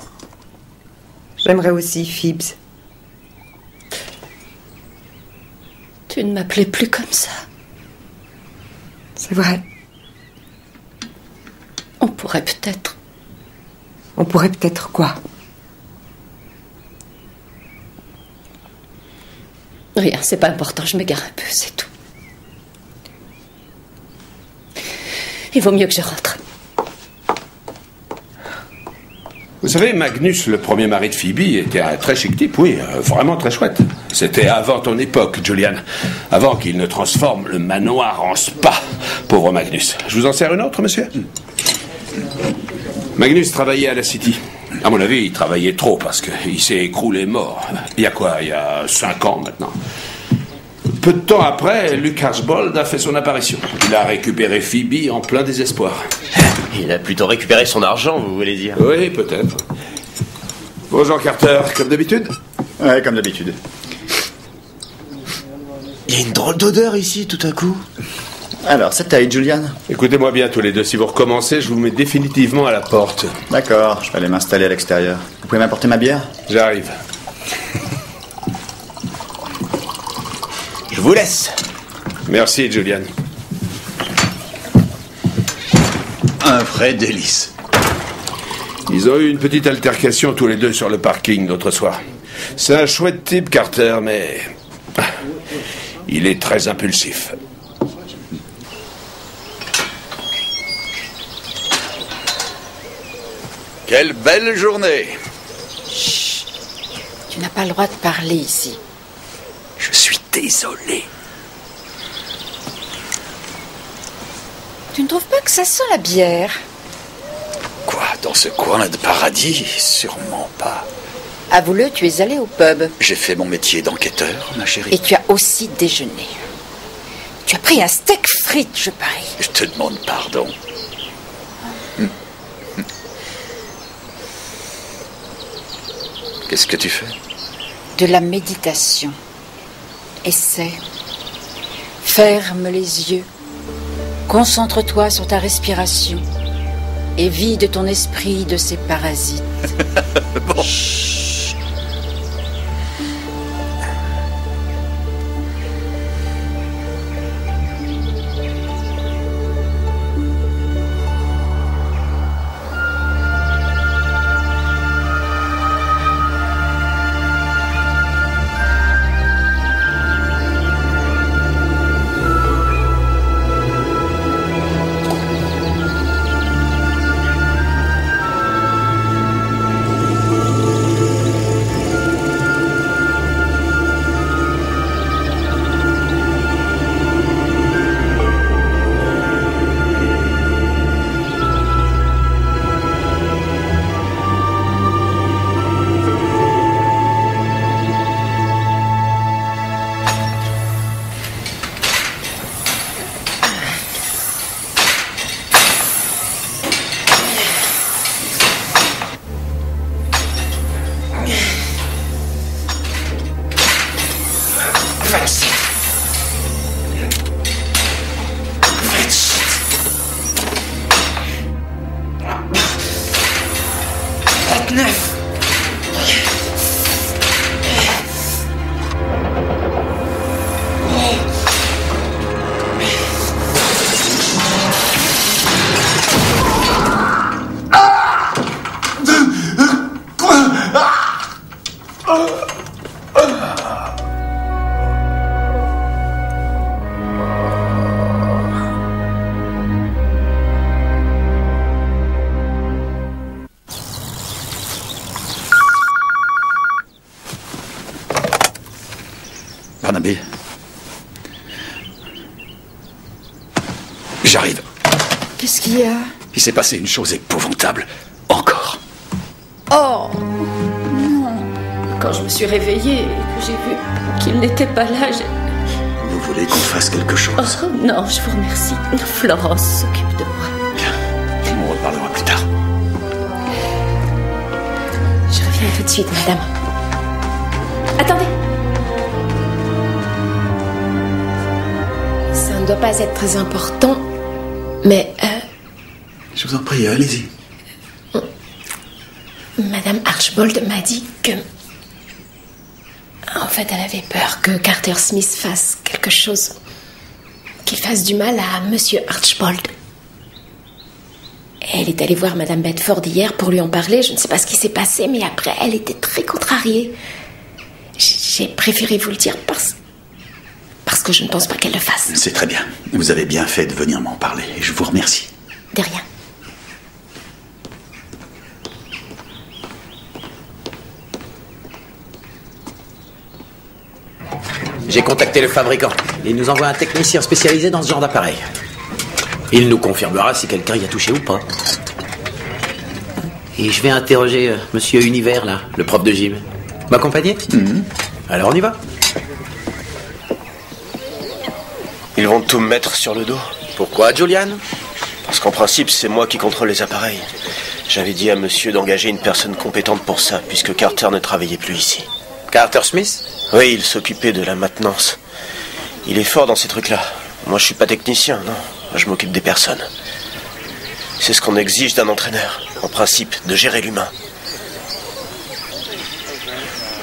J'aimerais aussi Phibbs. Tu ne m'appelais plus comme ça. C'est vrai. On pourrait peut-être... On pourrait peut-être quoi? Rien, c'est pas important, je m'égare un peu, c'est tout. Il vaut mieux que je rentre. Vous savez, Magnus, le premier mari de Phoebe, était un très chic type, oui, vraiment très chouette. C'était avant ton époque, Julian. Avant qu'il ne transforme le manoir en spa. Pauvre Magnus. Je vous en sers une autre, monsieur? Magnus travaillait à la City. À mon avis, il travaillait trop parce qu'il s'est écroulé mort. Il y a quoi? Il y a 5 ans maintenant. Peu de temps après, Luke Archbold a fait son apparition. Il a récupéré Phoebe en plein désespoir. Il a plutôt récupéré son argent, vous voulez dire? Oui, peut-être. Bonjour Carter, comme d'habitude? Ouais, comme d'habitude. Il y a une drôle d'odeur ici, tout à coup. Alors, cette taille, Julian? Écoutez-moi bien tous les deux, si vous recommencez, je vous mets définitivement à la porte. D'accord, je vais aller m'installer à l'extérieur. Vous pouvez m'apporter ma bière? J'arrive. Je vous laisse. Merci, Julian. Un vrai délice. Ils ont eu une petite altercation tous les deux sur le parking l'autre soir. C'est un chouette type, Carter, mais... il est très impulsif. Quelle belle journée! Chut. Tu n'as pas le droit de parler ici. Je suis désolé. Tu ne trouves pas que ça sent la bière? Quoi, dans ce coin de paradis? Sûrement pas. Avoue-le, tu es allé au pub. J'ai fait mon métier d'enquêteur, ma chérie. Et tu as aussi déjeuné. Tu as pris un steak frites, je parie. Je te demande pardon. Qu'est-ce que tu fais? De la méditation. Essaie. Ferme les yeux. Concentre-toi sur ta respiration. Et vide ton esprit de ses parasites. Bon. Chut. Barnaby. J'arrive. Qu'est-ce qu'il y a? Il s'est passé une chose épouvantable. Encore. Oh non. Quand je me suis réveillée et que j'ai vu qu'il n'était pas là, Vous voulez qu'on fasse quelque chose? Oh non, je vous remercie. Florence s'occupe de moi. Bien. On reparlera plus tard. Je reviens tout de suite, madame. Attendez. Ça ne doit pas être très important, mais... Je vous en prie, allez-y. Madame Archbold m'a dit que... En fait, elle avait peur que Carter Smith fasse quelque chose... qu'il fasse du mal à Monsieur Archbold. Elle est allée voir Madame Bedford hier pour lui en parler. Je ne sais pas ce qui s'est passé, mais après, elle était très contrariée. J'ai préféré vous le dire parce que je ne pense pas qu'elle le fasse. C'est très bien. Vous avez bien fait de venir m'en parler et je vous remercie. De rien. J'ai contacté le fabricant. Il nous envoie un technicien spécialisé dans ce genre d'appareil. Il nous confirmera si quelqu'un y a touché ou pas. Et je vais interroger Monsieur Univers, là, le prof de gym. M'accompagner ? Alors on y va. Ils vont tout me mettre sur le dos. Pourquoi, Julian ? Parce qu'en principe, c'est moi qui contrôle les appareils. J'avais dit à monsieur d'engager une personne compétente pour ça, puisque Carter ne travaillait plus ici. Carter Smith ? Oui, il s'occupait de la maintenance. Il est fort dans ces trucs-là. Moi, je suis pas technicien, non. Je m'occupe des personnes. C'est ce qu'on exige d'un entraîneur, en principe, de gérer l'humain.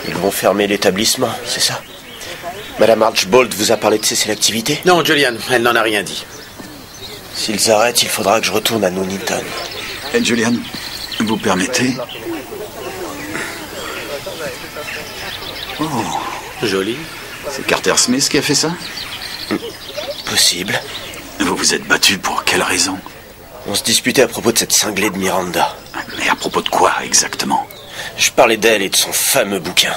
Ils vont fermer l'établissement, c'est ça ? Madame Archbold vous a parlé de ses sélectivités ? Non, Julian, elle n'en a rien dit. S'ils arrêtent, il faudra que je retourne à Nuneaton. Julian, vous permettez ? Oh, joli. C'est Carter Smith qui a fait ça ? Possible. Vous vous êtes battu pour quelle raison ? On se disputait à propos de cette cinglée de Miranda. Mais à propos de quoi, exactement ? Je parlais d'elle et de son fameux bouquin.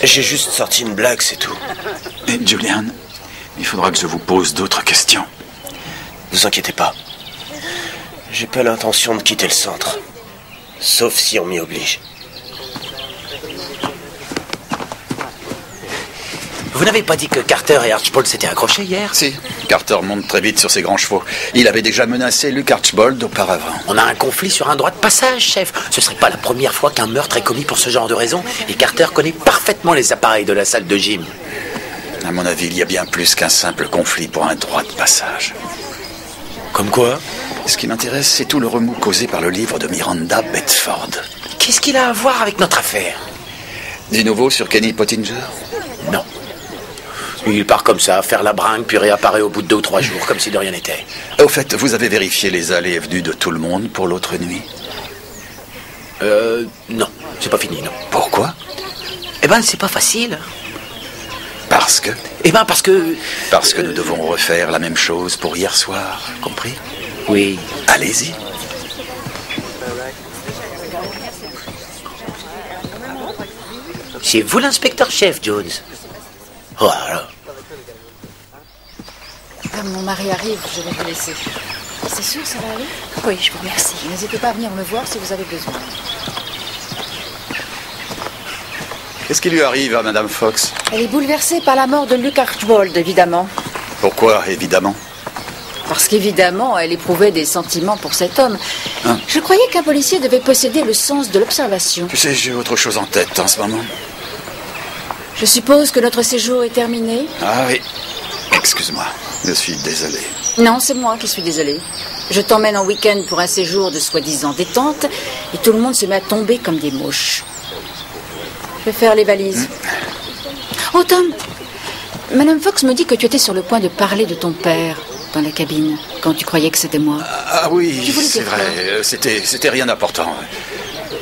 J'ai juste sorti une blague, c'est tout. Et Julian, il faudra que je vous pose d'autres questions. Vous inquiétez pas. J'ai pas l'intention de quitter le centre. Sauf si on m'y oblige. Vous n'avez pas dit que Carter et Archbold s'étaient accrochés hier ? Si, Carter monte très vite sur ses grands chevaux. Il avait déjà menacé Luke Archbold auparavant. On a un conflit sur un droit de passage, chef. Ce serait pas la première fois qu'un meurtre est commis pour ce genre de raison. Et Carter connaît parfaitement les appareils de la salle de gym. À mon avis, il y a bien plus qu'un simple conflit pour un droit de passage. Comme quoi ? Ce qui m'intéresse, c'est tout le remous causé par le livre de Miranda Bedford. Qu'est-ce qu'il a à voir avec notre affaire ? Du nouveau sur Kenny Pottinger ? Non. Il part comme ça, faire la bringue, puis réapparaît au bout de 2 ou 3 jours, comme si de rien n'était. Au fait, vous avez vérifié les allées et venues de tout le monde pour l'autre nuit ? Non. C'est pas fini, non. Pourquoi ? Eh ben, c'est pas facile. Parce que ? Eh ben, parce que... Parce que nous devons refaire la même chose pour hier soir, compris ? Oui. Allez-y. C'est vous l'inspecteur-chef, Jones. Voilà. Mon mari arrive, je vais vous laisser. C'est sûr, ça va aller ? Oui, je vous remercie. N'hésitez pas à venir me voir si vous avez besoin. Qu'est-ce qui lui arrive à Madame Fox ? Elle est bouleversée par la mort de Luke Archbold, évidemment. Pourquoi, évidemment ? Parce qu'évidemment, elle éprouvait des sentiments pour cet homme. Hein ? Je croyais qu'un policier devait posséder le sens de l'observation. Tu sais, j'ai autre chose en tête en ce moment. Je suppose que notre séjour est terminé ? Ah oui. Excuse-moi, je suis désolé. Non, c'est moi qui suis désolée. Je t'emmène en week-end pour un séjour de soi-disant détente et tout le monde se met à tomber comme des mouches. Je vais faire les valises. Oh, Tom, Madame Fox me dit que tu étais sur le point de parler de ton père dans la cabine, quand tu croyais que c'était moi. Ah oui, c'est vrai. C'était rien d'important.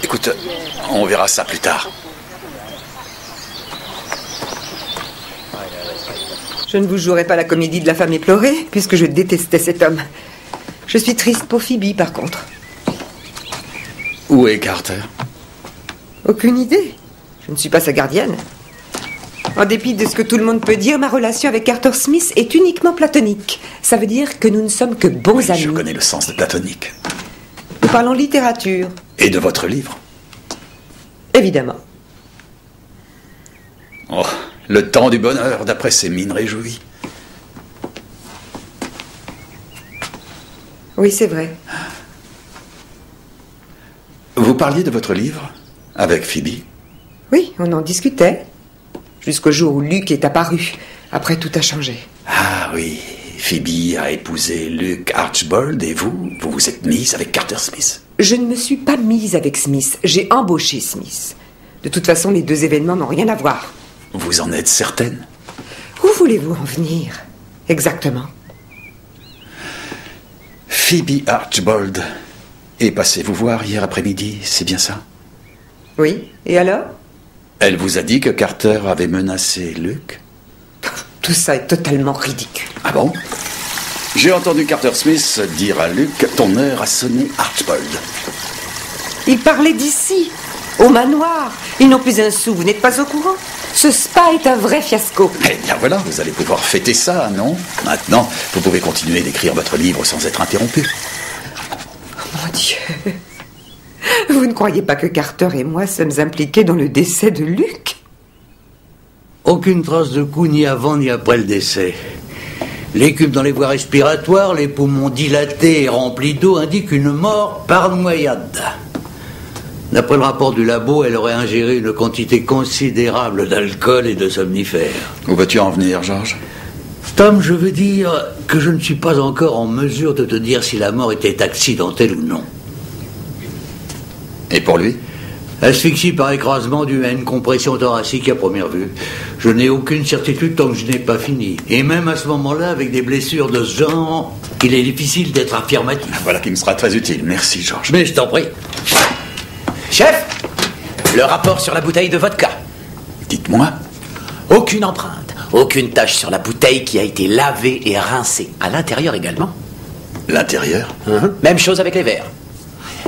Écoute, on verra ça plus tard. Je ne vous jouerai pas la comédie de la femme éplorée, puisque je détestais cet homme. Je suis triste pour Phoebe, par contre. Où est Carter ? Aucune idée. Je ne suis pas sa gardienne. En dépit de ce que tout le monde peut dire, ma relation avec Carter Smith est uniquement platonique. Ça veut dire que nous ne sommes que bons amis. Je connais le sens de platonique. Nous parlons littérature. Et de votre livre ? Évidemment. Oh, le temps du bonheur, d'après ces mines réjouies. Oui, c'est vrai. Vous parliez de votre livre avec Phoebe ? Oui, on en discutait. Jusqu'au jour où Luke est apparu. Après, tout a changé. Ah oui, Phoebe a épousé Luke Archbold et vous vous êtes mise avec Carter Smith. Je ne me suis pas mise avec Smith. J'ai embauché Smith. De toute façon, les deux événements n'ont rien à voir. Vous en êtes certaine ? Où voulez-vous en venir, exactement ? Phoebe Archbold est passée vous voir hier après-midi, c'est bien ça ? Oui, et alors ? Elle vous a dit que Carter avait menacé Luke ? Tout ça est totalement ridicule. Ah bon ? J'ai entendu Carter Smith dire à Luke « Ton heure a sonné, Archibald ». Il parlait d'ici, au manoir. Ils n'ont plus un sou, vous n'êtes pas au courant? Ce spa est un vrai fiasco. Eh bien voilà, vous allez pouvoir fêter ça, non? Maintenant, vous pouvez continuer d'écrire votre livre sans être interrompu. Mon Dieu. Vous ne croyez pas que Carter et moi sommes impliqués dans le décès de Luke? Aucune trace de coup ni avant ni après le décès. L'écume dans les voies respiratoires, les poumons dilatés et remplis d'eau indiquent une mort par noyade. D'après le rapport du labo, elle aurait ingéré une quantité considérable d'alcool et de somnifères. Où veux-tu en venir, George? Tom, je veux dire que je ne suis pas encore en mesure de te dire si la mort était accidentelle ou non. Et pour lui? Asphyxie par écrasement due à une compression thoracique à première vue. Je n'ai aucune certitude tant que je n'ai pas fini. Et même à ce moment-là, avec des blessures de ce genre, il est difficile d'être affirmatif. Voilà qui me sera très utile. Merci, George. Mais je t'en prie. Chef, le rapport sur la bouteille de vodka. Dites-moi. Aucune empreinte, aucune tache sur la bouteille qui a été lavée et rincée. À l'intérieur également. L'intérieur? Même chose avec les verres.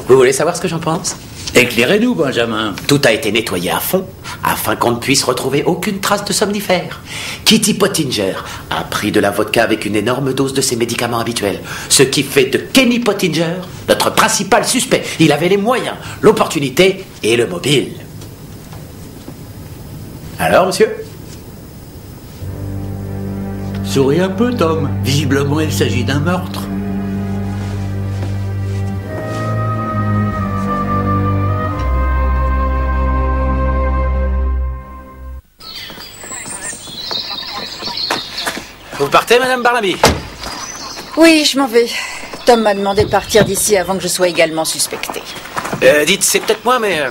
Vous voulez savoir ce que j'en pense? Éclairez-nous, Benjamin. Tout a été nettoyé à fond, afin qu'on ne puisse retrouver aucune trace de somnifère. Kitty Pottinger a pris de la vodka avec une énorme dose de ses médicaments habituels, ce qui fait de Kenny Pottinger notre principal suspect. Il avait les moyens, l'opportunité et le mobile. Alors, monsieur? Souris un peu, Tom. Visiblement, il s'agit d'un meurtre. Vous partez, Madame Barnaby? Oui, je m'en vais. Tom m'a demandé de partir d'ici avant que je sois également suspectée. Dites, c'est peut-être moi, mais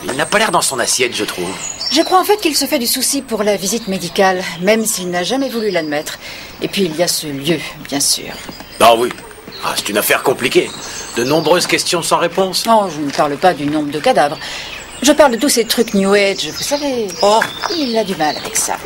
il n'a pas l'air dans son assiette, je trouve. Je crois en fait qu'il se fait du souci pour la visite médicale, même s'il n'a jamais voulu l'admettre. Et puis il y a ce lieu, bien sûr. Ah oui, c'est une affaire compliquée. De nombreuses questions sans réponse. Non, je ne parle pas du nombre de cadavres. Je parle de tous ces trucs New Age, vous savez. Oh, il a du mal avec ça.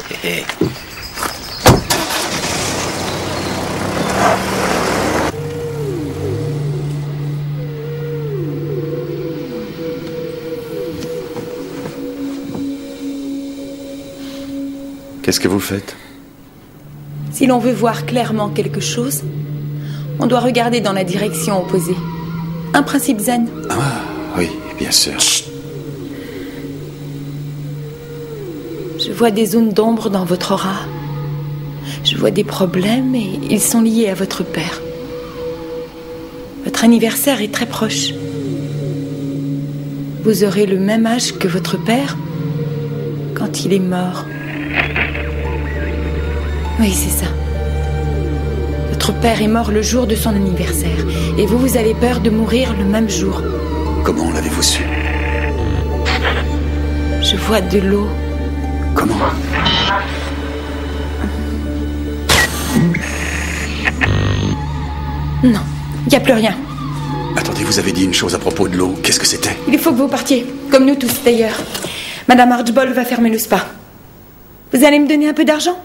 Qu'est-ce que vous faites? Si l'on veut voir clairement quelque chose, on doit regarder dans la direction opposée. Un principe zen. Ah, oui, bien sûr. Chut. Je vois des zones d'ombre dans votre aura. Je vois des problèmes et ils sont liés à votre père. Votre anniversaire est très proche. Vous aurez le même âge que votre père quand il est mort. Oui, c'est ça. Votre père est mort le jour de son anniversaire. Et vous avez peur de mourir le même jour. Comment l'avez-vous su? Je vois de l'eau. Comment? Non, il n'y a plus rien. Attendez, vous avez dit une chose à propos de l'eau. Qu'est-ce que c'était? Il faut que vous partiez, comme nous tous d'ailleurs. Madame Archibald va fermer le spa. Vous allez me donner un peu d'argent?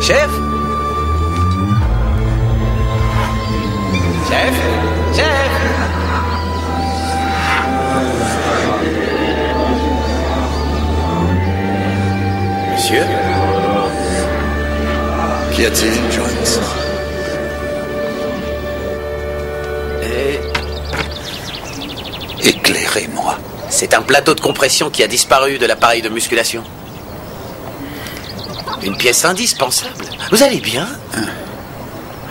Chef? Chef? Chef? Monsieur? Qu'y a-t-il, Jones? Éclairez-moi. C'est un plateau de compression qui a disparu de l'appareil de musculation. Une pièce indispensable. Vous allez bien?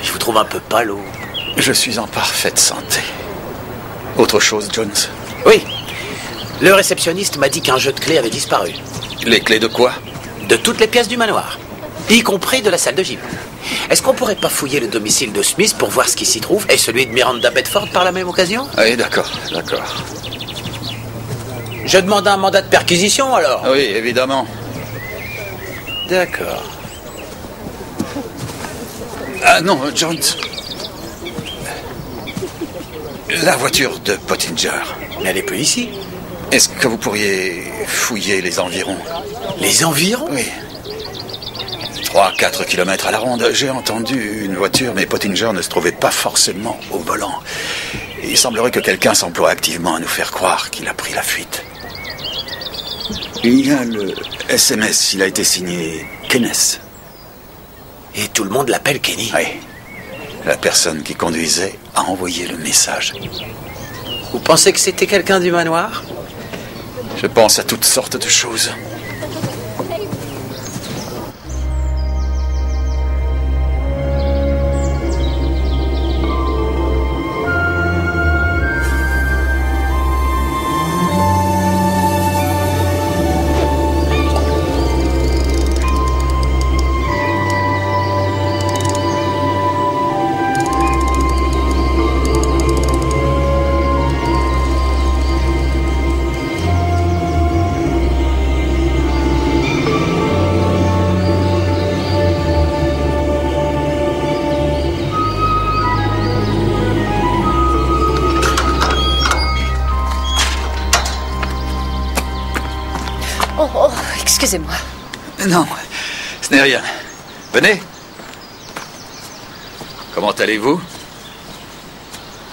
Je vous trouve un peu pâle. Je suis en parfaite santé. Autre chose, Jones? Oui. Le réceptionniste m'a dit qu'un jeu de clés avait disparu. Les clés de quoi? De toutes les pièces du manoir, y compris de la salle de gym. Est-ce qu'on pourrait pas fouiller le domicile de Smith pour voir ce qui s'y trouve et celui de Miranda Bedford par la même occasion? Oui, d'accord, d'accord. Je demande un mandat de perquisition, alors? Oui, évidemment. D'accord. Ah non, Jones. La voiture de Pottinger. Mais elle est plus ici. Est-ce que vous pourriez fouiller les environs? Les environs? Oui. 3-4 kilomètres à la ronde. J'ai entendu une voiture, mais Pottinger ne se trouvait pas forcément au volant. Il semblerait que quelqu'un s'emploie activement à nous faire croire qu'il a pris la fuite. Il y a le SMS, il a été signé Kenneth. Et tout le monde l'appelle Kenny? Oui. La personne qui conduisait a envoyé le message. Vous pensez que c'était quelqu'un du manoir? Je pense à toutes sortes de choses. Excusez-moi. Non, ce n'est rien. Venez. Comment allez-vous?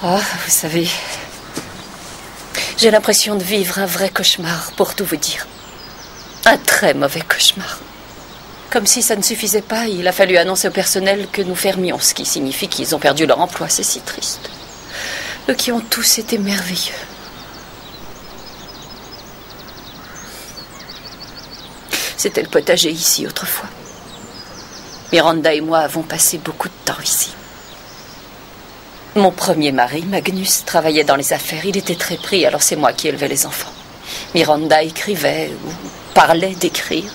Ah, vous savez, j'ai l'impression de vivre un vrai cauchemar, pour tout vous dire. Un très mauvais cauchemar. Comme si ça ne suffisait pas, il a fallu annoncer au personnel que nous fermions, ce qui signifie qu'ils ont perdu leur emploi. C'est si triste. Eux qui ont tous été merveilleux. C'était le potager ici autrefois. Miranda et moi avons passé beaucoup de temps ici. Mon premier mari, Magnus, travaillait dans les affaires. Il était très pris, alors c'est moi qui élevais les enfants. Miranda écrivait ou parlait d'écrire.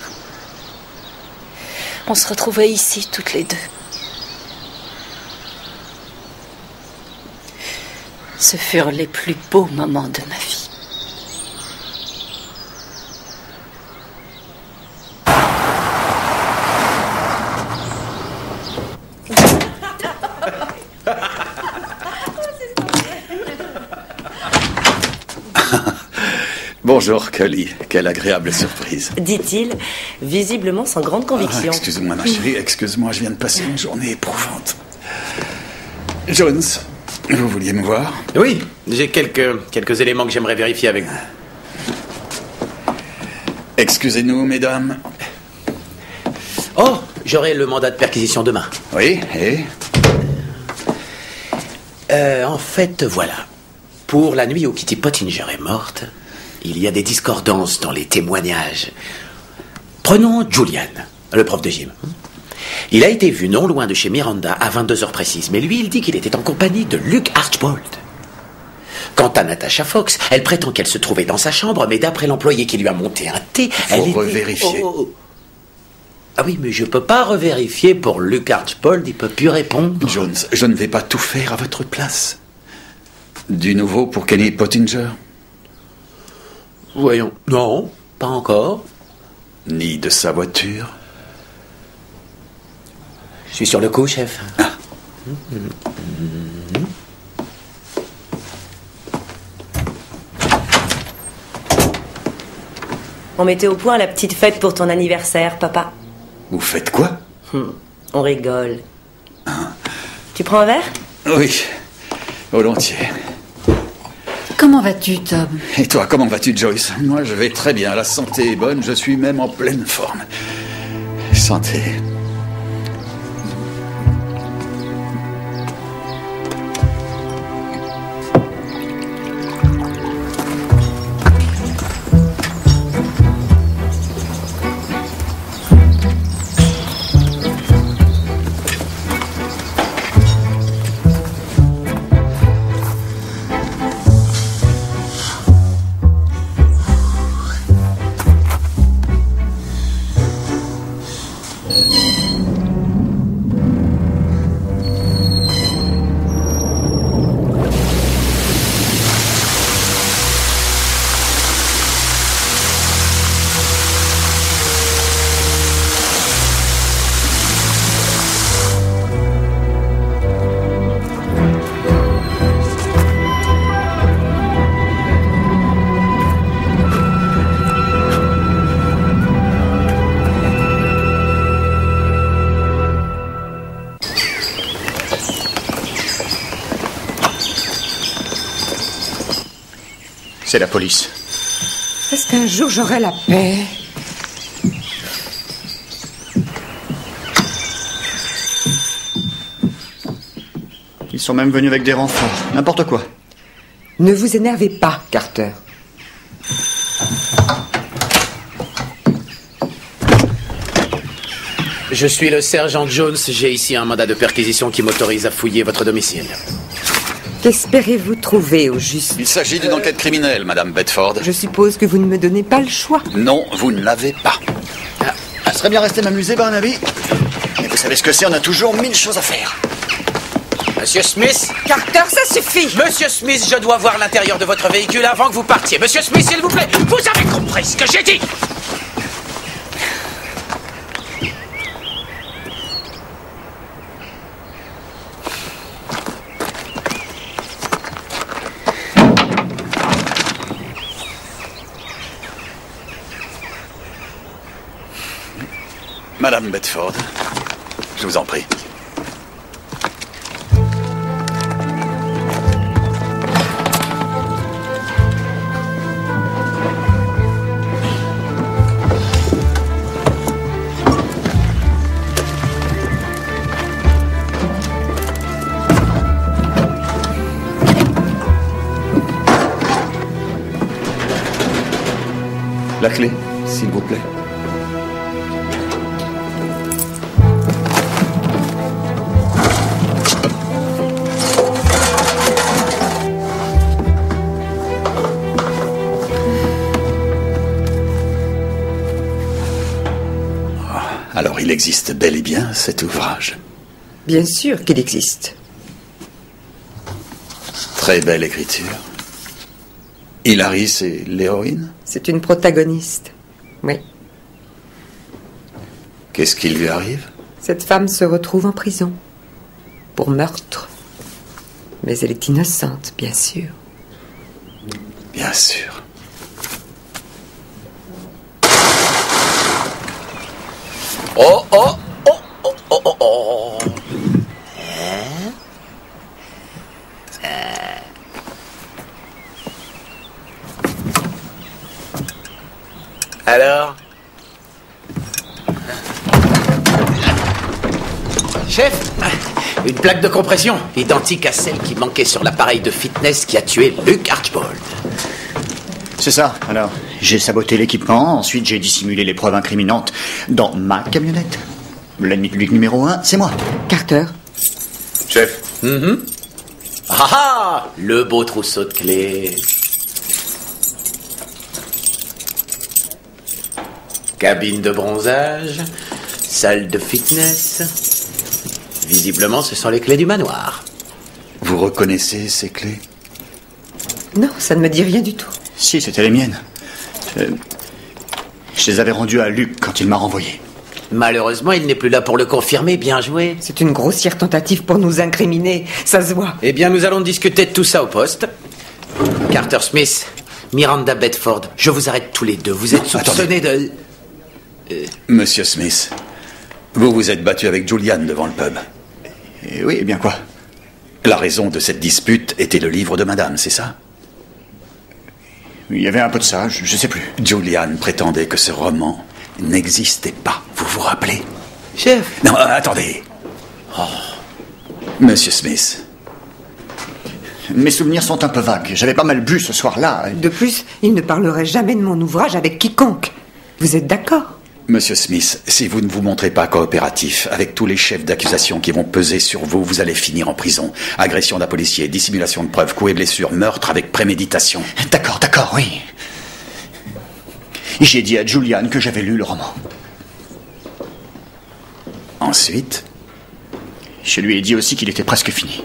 On se retrouvait ici toutes les deux. Ce furent les plus beaux moments de ma vie. Bonjour, Cully. Quelle agréable surprise. Dit-il, visiblement sans grande conviction. Excuse-moi, ma chérie, excuse-moi, je viens de passer une journée éprouvante. Jones, vous vouliez me voir? Oui, j'ai quelques éléments que j'aimerais vérifier avec vous. Excusez-nous, mesdames. Oh, j'aurai le mandat de perquisition demain. Oui, et en fait, voilà. Pour la nuit où Kitty Pottinger est morte, il y a des discordances dans les témoignages. Prenons Julian, le prof de gym. Il a été vu non loin de chez Miranda à 22h précises, mais lui, il dit qu'il était en compagnie de Luke Archbold. Quant à Natasha Fox, elle prétend qu'elle se trouvait dans sa chambre, mais d'après l'employé qui lui a monté un thé, elle était... revérifier. Ah oui, mais je peux pas revérifier pour Luke Archbold, il peut plus répondre. Jones, je ne vais pas tout faire à votre place. Du nouveau pour Kenny Pottinger? Voyons. Non, pas encore. Ni de sa voiture? Je suis sur le coup, chef. Ah. On mettait au point la petite fête pour ton anniversaire, papa. Vous faites quoi? On rigole. Tu prends un verre? Oui, volontiers. Comment vas-tu, Tom? Et toi, comment vas-tu, Joyce? Moi, je vais très bien. La santé est bonne. Je suis même en pleine forme. Santé. C'est la police. Est-ce qu'un jour j'aurai la paix? Ils sont même venus avec des renforts. N'importe quoi. Ne vous énervez pas, Carter. Je suis le sergent Jones. J'ai ici un mandat de perquisition qui m'autorise à fouiller votre domicile. Qu'espérez-vous trouver au juste? Il s'agit d'une enquête criminelle, Madame Bedford. Je suppose que vous ne me donnez pas le choix. Non, vous ne l'avez pas. Ça serait bien resté m'amuser, Barnaby. Mais vous savez ce que c'est, on a toujours 1000 choses à faire. Monsieur Smith? Carter, ça suffit! Monsieur Smith, je dois voir l'intérieur de votre véhicule avant que vous partiez. Monsieur Smith, s'il vous plaît, vous avez compris ce que j'ai dit? Madame Bedford, je vous en prie. La clé, s'il vous plaît. Alors il existe bel et bien cet ouvrage. Bien sûr qu'il existe. Très belle écriture. Hilary, c'est l'héroïne? C'est une protagoniste. Oui. Qu'est-ce qui lui arrive? Cette femme se retrouve en prison. Pour meurtre. Mais elle est innocente, bien sûr. Bien sûr. Oh, oh, oh, oh, oh, oh, oh. Alors? Chef, une plaque de compression, identique à celle qui manquait sur l'appareil de fitness qui a tué Luke Archbold. C'est ça, alors. J'ai saboté l'équipement, ensuite j'ai dissimulé les preuves incriminantes dans ma camionnette. L'ennemi public numéro 1, c'est moi. Carter. Chef. Ah ah, le beau trousseau de clés. Cabine de bronzage, salle de fitness. Visiblement, ce sont les clés du manoir. Vous reconnaissez ces clés? Non, ça ne me dit rien du tout. Si, c'était les miennes. Je les avais rendues à Luc quand il m'a renvoyé. Malheureusement, il n'est plus là pour le confirmer. Bien joué. C'est une grossière tentative pour nous incriminer. Ça se voit. Eh bien, nous allons discuter de tout ça au poste. Carter Smith, Miranda Bedford, je vous arrête tous les deux. Vous êtes soupçonnés de... Monsieur Smith, vous vous êtes battu avec Julian devant le pub. Oui, et bien quoi? La raison de cette dispute était le livre de madame, c'est ça? Il y avait un peu de ça, je sais plus. Julian prétendait que ce roman n'existait pas. Vous vous rappelez? Chef. Non, attendez. Oh. Monsieur Smith. Mes souvenirs sont un peu vagues. J'avais pas mal bu ce soir-là. De plus, il ne parlerait jamais de mon ouvrage avec quiconque. Vous êtes d'accord? Monsieur Smith, si vous ne vous montrez pas coopératif avec tous les chefs d'accusation qui vont peser sur vous, vous allez finir en prison. Agression d'un policier, dissimulation de preuves, coups et blessures, meurtre avec préméditation. D'accord, oui. J'ai dit à Julian que j'avais lu le roman. Ensuite? Je lui ai dit aussi qu'il était presque fini.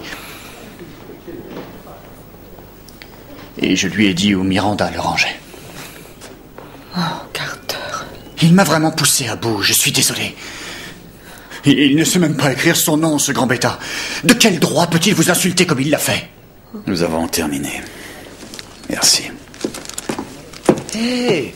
Et je lui ai dit où Miranda le rangeait. Oh, Carter. Il m'a vraiment poussé à bout, je suis désolé. Il ne sait même pas écrire son nom, ce grand bêta. De quel droit peut-il vous insulter comme il l'a fait? Nous avons terminé. Merci. Hé!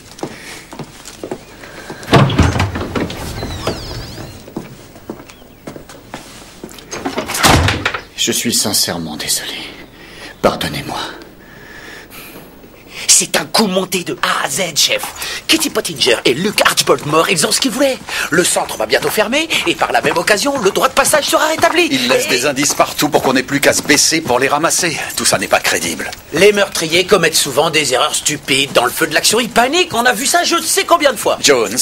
Je suis sincèrement désolé. Pardonnez-moi. C'est un coup monté de A à Z, chef. Kitty Pottinger et Luke Archbold morts, ils ont ce qu'ils voulaient. Le centre va bientôt fermer, et par la même occasion, le droit de passage sera rétabli. Il laisse des indices partout pour qu'on n'ait plus qu'à se baisser pour les ramasser. Tout ça n'est pas crédible. Les meurtriers commettent souvent des erreurs stupides. Dans le feu de l'action, ils paniquent. On a vu ça je ne sais combien de fois. Jones,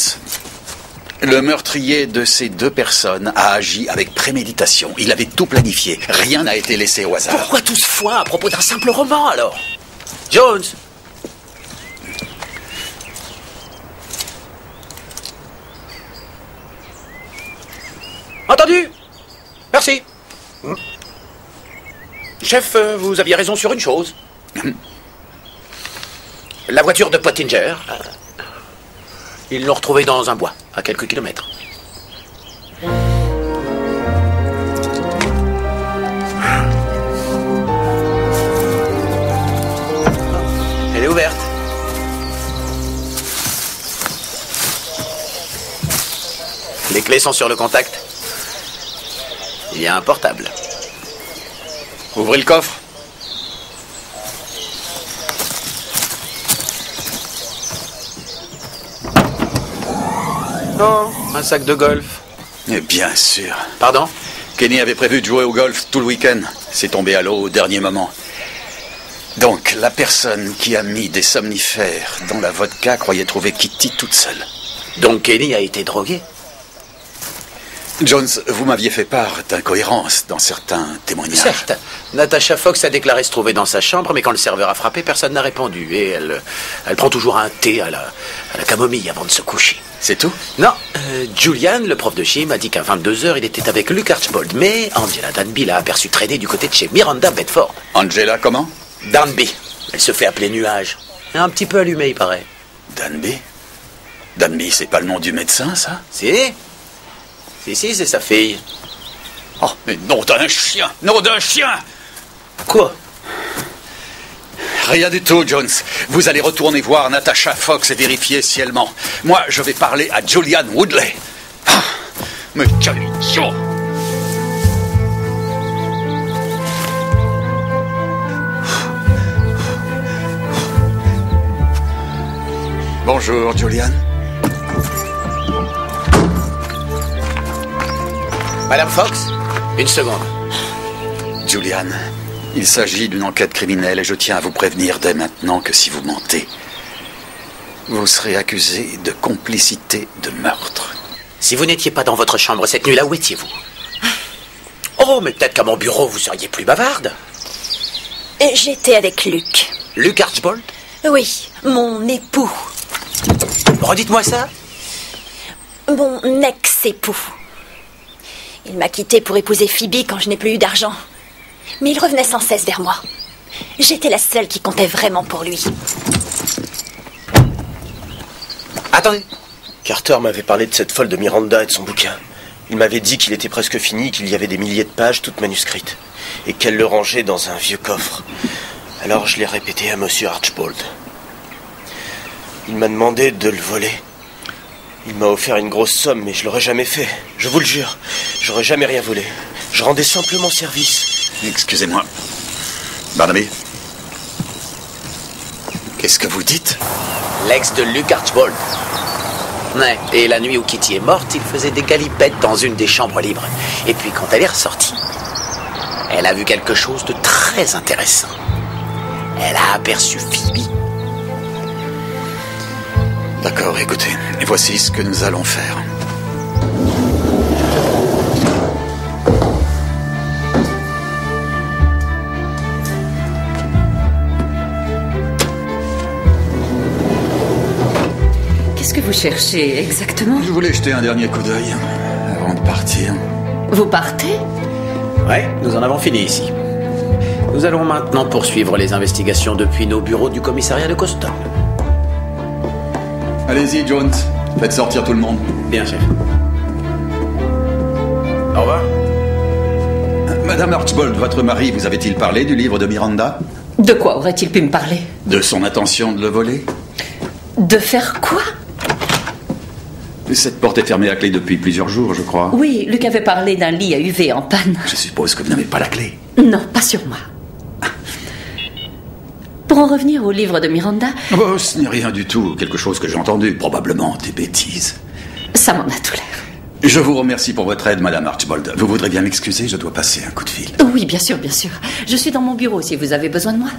le meurtrier de ces deux personnes a agi avec préméditation. Il avait tout planifié. Rien n'a été laissé au hasard. Pourquoi tout ce foin à propos d'un simple roman, alors? Jones. Entendu. Merci. Chef, vous aviez raison sur une chose. La voiture de Pottinger, ils l'ont retrouvée dans un bois, à quelques kilomètres. Elle est ouverte. Les clés sont sur le contact. Il y a un portable. Ouvrez le coffre. Oh, un sac de golf. Et bien sûr. Pardon? Kenny avait prévu de jouer au golf tout le week-end. C'est tombé à l'eau au dernier moment. Donc, la personne qui a mis des somnifères dans la vodka croyait trouver Kitty toute seule. Donc Kenny a été drogué? Jones, vous m'aviez fait part d'incohérences dans certains témoignages. Certes. Natasha Fox a déclaré se trouver dans sa chambre, mais quand le serveur a frappé, personne n'a répondu. Et elle prend toujours un thé à la camomille avant de se coucher. C'est tout? Non. Julian, le prof de chimie, m'a dit qu'à 22h, il était avec Luke Archbold. Mais Angela Danby l'a aperçu traîner du côté de chez Miranda Bedford. Angela comment? Danby. Elle se fait appeler Nuage. Un petit peu allumée, il paraît. Danby? Danby, c'est pas le nom du médecin, ça? Si, c'est sa fille. Oh, mais nom d'un chien! Nom d'un chien! Quoi? Rien du tout, Jones. Vous allez retourner voir Natasha Fox et vérifier si elle ment. Moi, je vais parler à Julian Woodley. Ah, mais quel idiot! Bonjour, Julian. Madame Fox, une seconde. Julian, il s'agit d'une enquête criminelle et je tiens à vous prévenir dès maintenant que si vous mentez, vous serez accusé de complicité de meurtre. Si vous n'étiez pas dans votre chambre cette nuit-là, où étiez-vous? Oh, mais peut-être qu'à mon bureau, vous seriez plus bavarde. J'étais avec Luke. Luke Archbold? Oui, mon époux. Redites-moi ça. Mon ex-époux. Il m'a quitté pour épouser Phoebe quand je n'ai plus eu d'argent. Mais il revenait sans cesse vers moi. J'étais la seule qui comptait vraiment pour lui. Attendez. Carter m'avait parlé de cette folle de Miranda et de son bouquin. Il m'avait dit qu'il était presque fini, qu'il y avait des milliers de pages toutes manuscrites. Et qu'elle le rangeait dans un vieux coffre. Alors je l'ai répété à Monsieur Archbold. Il m'a demandé de le voler. Il m'a offert une grosse somme, mais je l'aurais jamais fait. Je vous le jure, j'aurais jamais rien volé. Je rendais simplement service. Excusez-moi. Barnaby, qu'est-ce que vous dites? L'ex de Luke Archbold. Ouais, et la nuit où Kitty est morte, il faisait des galipettes dans une des chambres libres. Et puis quand elle est ressortie, elle a vu quelque chose de très intéressant. Elle a aperçu Phoebe. D'accord, écoutez, et voici ce que nous allons faire. Qu'est-ce que vous cherchez exactement? Je voulais jeter un dernier coup d'œil avant de partir. Vous partez? Ouais, nous en avons fini ici. Nous allons maintenant poursuivre les investigations depuis nos bureaux du commissariat de Coston. Allez-y, Jones. Faites sortir tout le monde. Bien, chef. Au revoir. Madame Archbold, votre mari vous avait-il parlé du livre de Miranda? De quoi aurait-il pu me parler? De son intention de le voler? De faire quoi? Cette porte est fermée à clé depuis plusieurs jours, je crois. Oui, Luc avait parlé d'un lit à UV en panne. Je suppose que vous n'avez pas la clé. Non, pas sur moi. Pour en revenir au livre de Miranda... Oh, ce n'est rien du tout. Quelque chose que j'ai entendu. Probablement des bêtises. Ça m'en a tout l'air. Je vous remercie pour votre aide, Madame Archbold. Vous voudrez bien m'excuser, je dois passer un coup de fil. Oui, bien sûr, bien sûr. Je suis dans mon bureau si vous avez besoin de moi.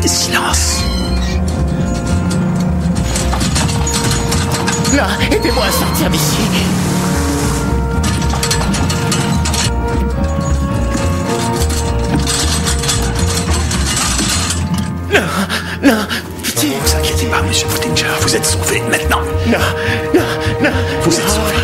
Silence. Là, aidez-moi à sortir d'ici. Non, non, pitié. Ne vous inquiétez pas, monsieur Pottinger, vous êtes sauvé maintenant. Non, non, non. Vous êtes sauvé.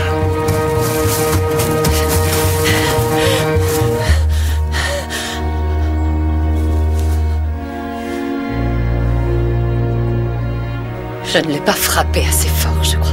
Je ne l'ai pas frappé assez fort, je crois.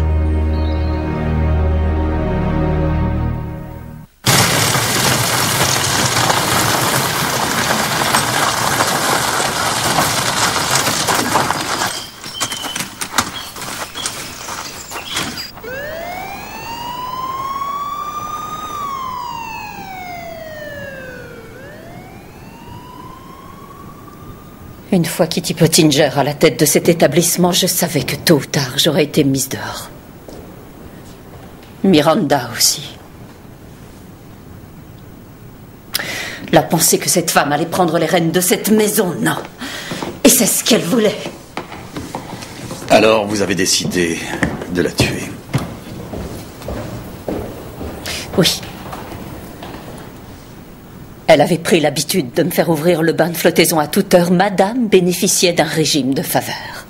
Une fois Kitty Pottinger à la tête de cet établissement, je savais que tôt ou tard, j'aurais été mise dehors. Miranda aussi. La pensée que cette femme allait prendre les rênes de cette maison, non. Et c'est ce qu'elle voulait. Alors, vous avez décidé de la tuer. Oui. Elle avait pris l'habitude de me faire ouvrir le bain de flottaison à toute heure. Madame bénéficiait d'un régime de faveur.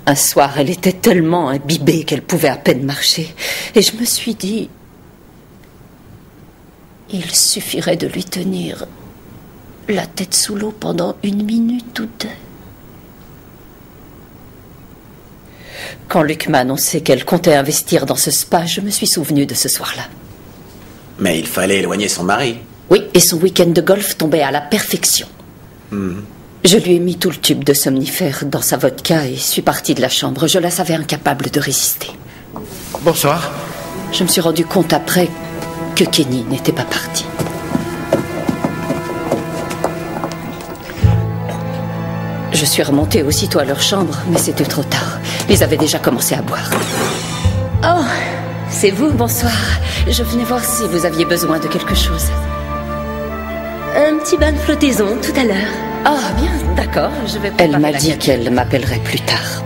Un soir, elle était tellement imbibée qu'elle pouvait à peine marcher. Et je me suis dit... il suffirait de lui tenir la tête sous l'eau pendant 1 minute ou 2. Quand Luc m'a annoncé qu'elle comptait investir dans ce spa, je me suis souvenu de ce soir-là. Mais il fallait éloigner son mari. Oui, et son week-end de golf tombait à la perfection. Je lui ai mis tout le tube de somnifère dans sa vodka et suis partie de la chambre. Je la savais incapable de résister. Bonsoir. Je me suis rendu compte après que Kenny n'était pas parti. Je suis remontée aussitôt à leur chambre, mais c'était trop tard. Ils avaient déjà commencé à boire. Oh, c'est vous, bonsoir. Je venais voir si vous aviez besoin de quelque chose. Un petit bain de flottaison tout à l'heure. Ah, bien, d'accord, je vais préparer. Elle m'a dit qu'elle m'appellerait plus tard.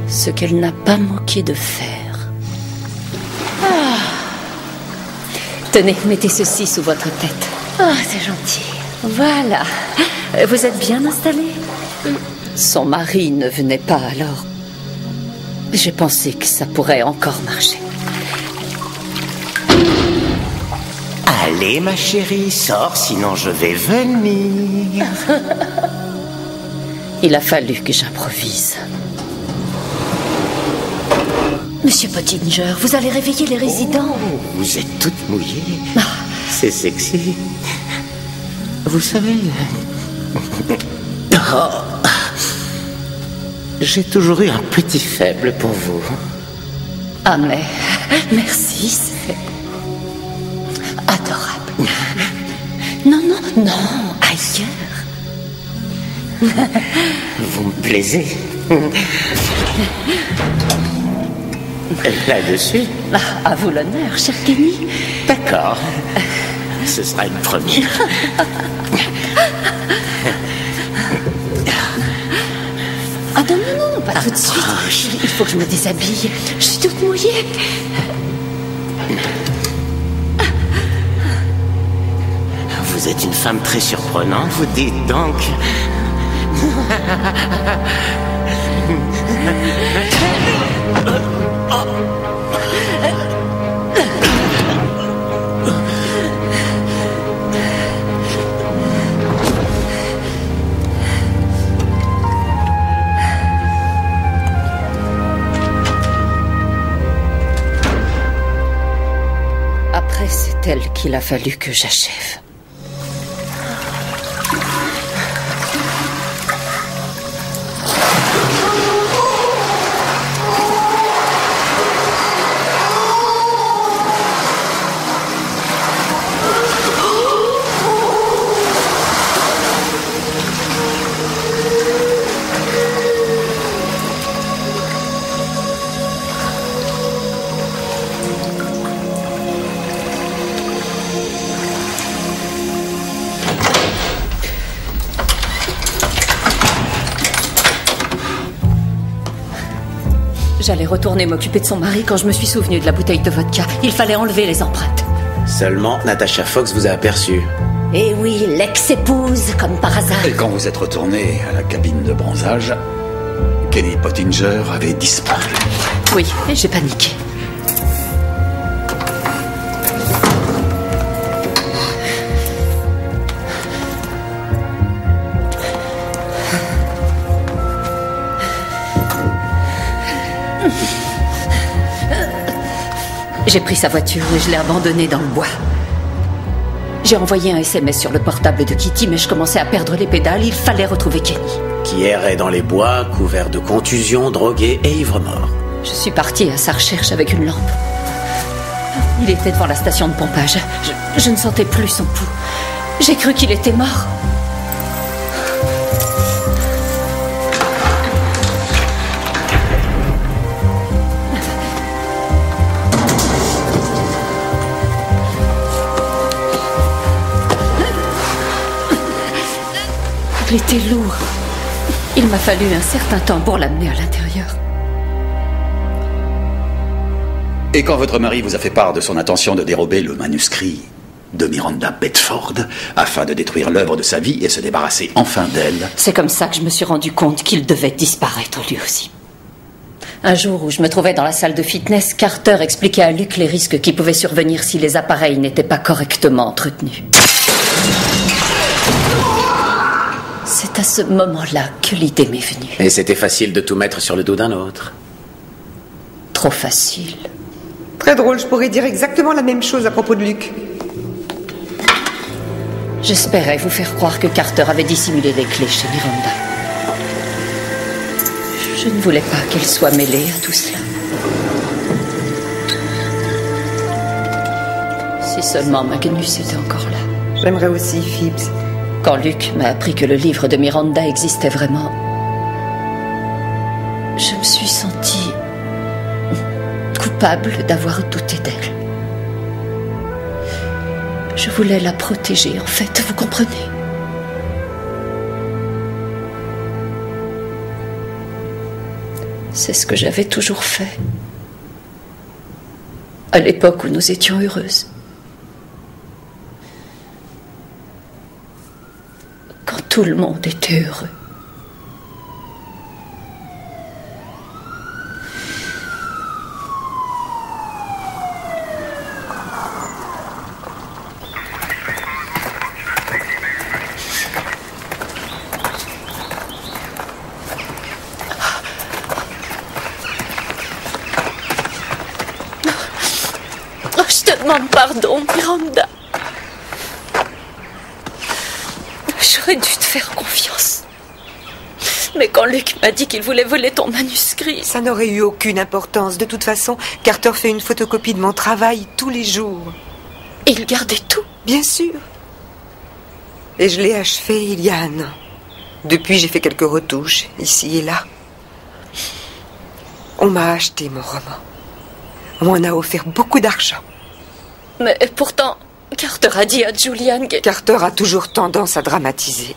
Ce qu'elle n'a pas manqué de faire. Ah. Tenez, mettez ceci sous votre tête. Oh, c'est gentil. Voilà. Vous êtes bien installé? Son mari ne venait pas, alors j'ai pensé que ça pourrait encore marcher. Allez, ma chérie, sors, sinon je vais venir. Il a fallu que j'improvise. Monsieur Pottinger, vous allez réveiller les résidents. Oh, vous êtes toute mouillée. C'est sexy. Vous savez... Oh. J'ai toujours eu un petit faible pour vous. Ah, mais... merci, c'est... adorable. Non, non, non, ailleurs. Vous me plaisez. Là-dessus. À vous l'honneur, cher Kenny. D'accord. Ce sera une première. Ah non, non, non, pas tout de suite. Il faut que je me déshabille. Je suis toute mouillée. Vous êtes une femme très surprenante, vous dites donc. Après, c'est elle qu'il a fallu que j'achève. J'allais retourner m'occuper de son mari quand je me suis souvenu de la bouteille de vodka. Il fallait enlever les empreintes. Seulement, Natasha Fox vous a aperçu. Eh oui, l'ex-épouse, comme par hasard. Et quand vous êtes retourné à la cabine de bronzage, Kenny Pottinger avait disparu. Oui, et j'ai paniqué. J'ai pris sa voiture et je l'ai abandonnée dans le bois. J'ai envoyé un SMS sur le portable de Kitty, mais je commençais à perdre les pédales. Il fallait retrouver Kenny. Qui errait dans les bois, couvert de contusions, drogué et ivre-mort. Je suis partie à sa recherche avec une lampe. Il était devant la station de pompage. Je ne sentais plus son pouls. J'ai cru qu'il était mort. Il était lourd. Il m'a fallu un certain temps pour l'amener à l'intérieur. Et quand votre mari vous a fait part de son intention de dérober le manuscrit de Miranda Bedford afin de détruire l'œuvre de sa vie et se débarrasser enfin d'elle... C'est comme ça que je me suis rendu compte qu'il devait disparaître lui aussi. Un jour où je me trouvais dans la salle de fitness, Carter expliquait à Luke les risques qui pouvaient survenir si les appareils n'étaient pas correctement entretenus. C'est à ce moment-là que l'idée m'est venue. Et c'était facile de tout mettre sur le dos d'un autre. Trop facile. Très drôle, je pourrais dire exactement la même chose à propos de Luke. J'espérais vous faire croire que Carter avait dissimulé les clés chez Miranda. Je ne voulais pas qu'elle soit mêlée à tout cela. Si seulement Magnus était encore là. J'aimerais aussi, Phibbs. Quand Luke m'a appris que le livre de Miranda existait vraiment, je me suis sentie coupable d'avoir douté d'elle. Je voulais la protéger, en fait, vous comprenez? C'est ce que j'avais toujours fait. À l'époque où nous étions heureuses. Quand tout le monde était heureux. Pardon, Miranda. J'aurais dû te faire confiance. Mais quand Luke m'a dit qu'il voulait voler ton manuscrit... Ça n'aurait eu aucune importance. De toute façon, Carter fait une photocopie de mon travail tous les jours. Et il gardait tout? Bien sûr. Et je l'ai achevé il y a 1 an. Depuis, j'ai fait quelques retouches, ici et là. On m'a acheté mon roman. On m'en a offert beaucoup d'argent. Mais pourtant, Carter a dit à Julian que... Carter a toujours tendance à dramatiser.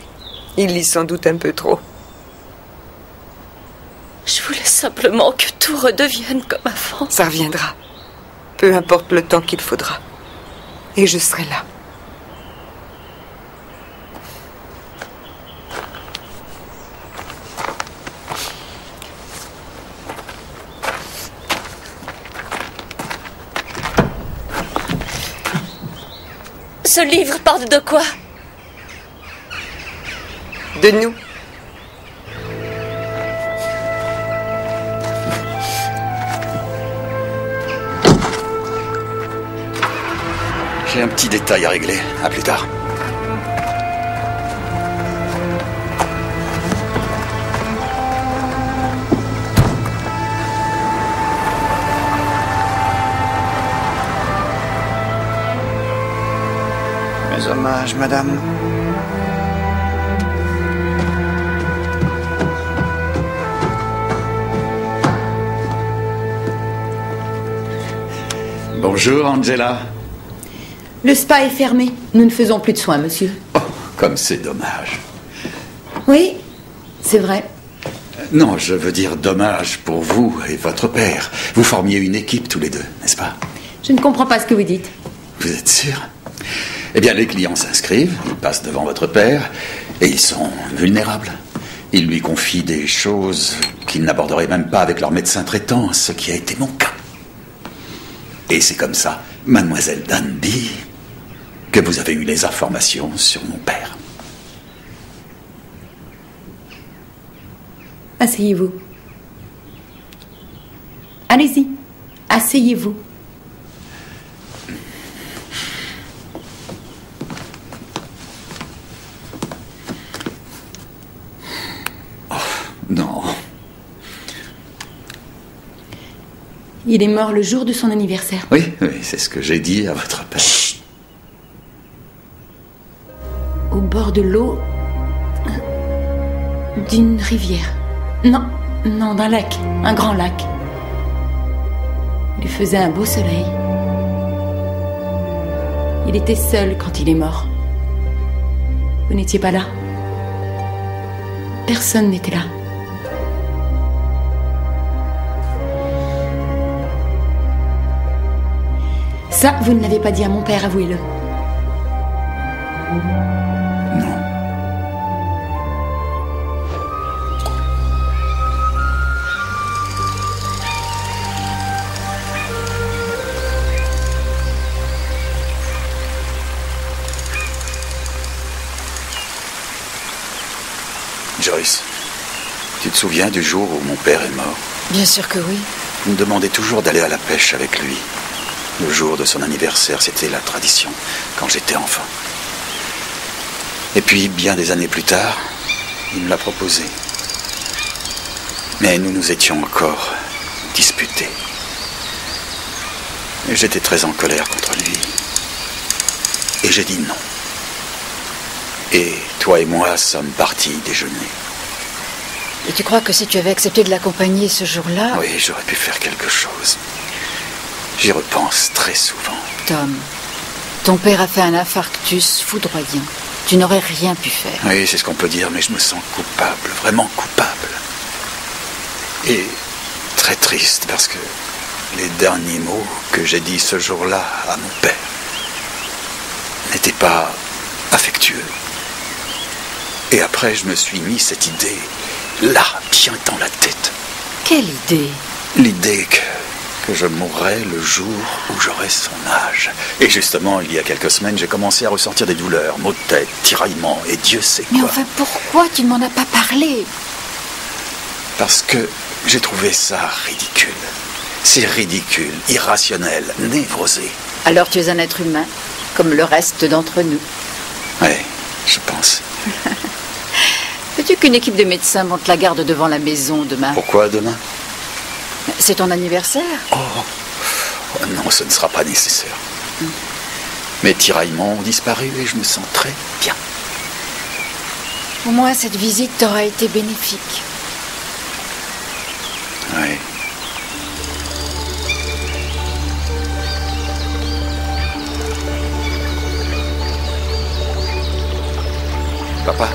Il lit sans doute un peu trop. Je voulais simplement que tout redevienne comme avant. Ça reviendra. Peu importe le temps qu'il faudra. Et je serai là. Ce livre parle de quoi? De nous. J'ai un petit détail à régler. À plus tard. Mes hommages, madame. Bonjour, Angela. Le spa est fermé. Nous ne faisons plus de soins, monsieur. Oh, comme c'est dommage. Oui, c'est vrai. Non, je veux dire dommage pour vous et votre père. Vous formiez une équipe tous les deux, n'est-ce pas? Je ne comprends pas ce que vous dites. Vous êtes sûr? Eh bien, les clients s'inscrivent, ils passent devant votre père, et ils sont vulnérables. Ils lui confient des choses qu'ils n'aborderaient même pas avec leur médecin traitant, ce qui a été mon cas. Et c'est comme ça, mademoiselle Danby, que vous avez eu les informations sur mon père. Asseyez-vous. Allez-y, asseyez-vous. Non. Il est mort le jour de son anniversaire. Oui, c'est ce que j'ai dit à votre père. bord de l'eau d'une rivière. Non, d'un lac, un grand lac. Il faisait un beau soleil. Il était seul quand il est mort. Vous n'étiez pas là. Personne n'était là. Ça, vous ne l'avez pas dit à mon père, avouez-le. Joyce, tu te souviens du jour où mon père est mort? Bien sûr que oui. Il me demandait toujours d'aller à la pêche avec lui. Le jour de son anniversaire, c'était la tradition, quand j'étais enfant. Et puis, bien des années plus tard, il me l'a proposé. Mais nous nous étions encore disputés. Et j'étais très en colère contre lui. Et j'ai dit non. Et toi et moi sommes partis déjeuner. Et tu crois que si tu avais accepté de l'accompagner ce jour-là... Oui, j'aurais pu faire quelque chose. J'y repense très souvent. Tom, ton père a fait un infarctus foudroyant. Tu n'aurais rien pu faire. Oui, c'est ce qu'on peut dire, mais je me sens coupable, vraiment coupable. Et très triste, parce que les derniers mots que j'ai dit ce jour-là à mon père n'étaient pas affectueux. Et après, je me suis mis cette idée, là, bien dans la tête. Quelle idée? L'idée que je mourrais le jour où j'aurai son âge. Et justement, il y a quelques semaines, j'ai commencé à ressentir des douleurs, maux de tête, tiraillements, et Dieu sait quoi. Mais enfin, pourquoi tu ne m'en as pas parlé? Parce que j'ai trouvé ça ridicule. C'est ridicule, irrationnel, névrosé. Alors tu es un être humain, comme le reste d'entre nous. Oui, je pense. Veux-tu qu'une équipe de médecins monte la garde devant la maison demain? Pourquoi demain? C'est ton anniversaire? Oh non, ce ne sera pas nécessaire. Mes tiraillements ont disparu et je me sens très bien. Au moins, cette visite t'aura été bénéfique. Oui. Papa?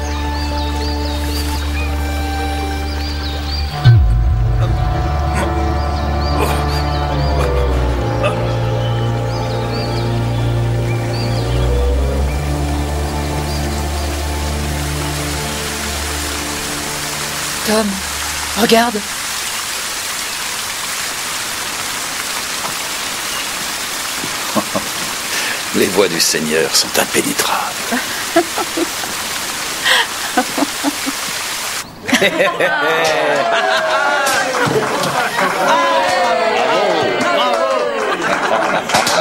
Tom, regarde. Les voies du Seigneur sont impénétrables.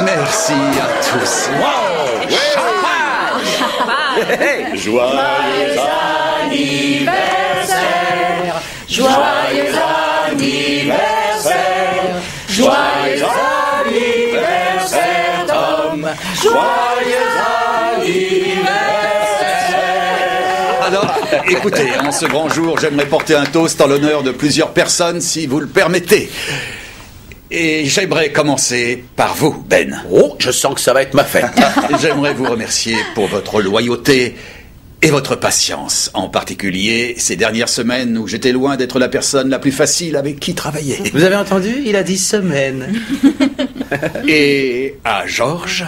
Merci à tous. Joyeux anniversaire, joyeux anniversaire, joyeux anniversaire, Tom, joyeux anniversaire. Alors, écoutez, en ce grand jour, j'aimerais porter un toast en l'honneur de plusieurs personnes, si vous le permettez. Et j'aimerais commencer par vous, Ben. Oh, je sens que ça va être ma fête. J'aimerais vous remercier pour votre loyauté et votre patience, en particulier ces dernières semaines où j'étais loin d'être la personne la plus facile avec qui travailler. Vous avez entendu? Il a dit semaine. Et à Georges,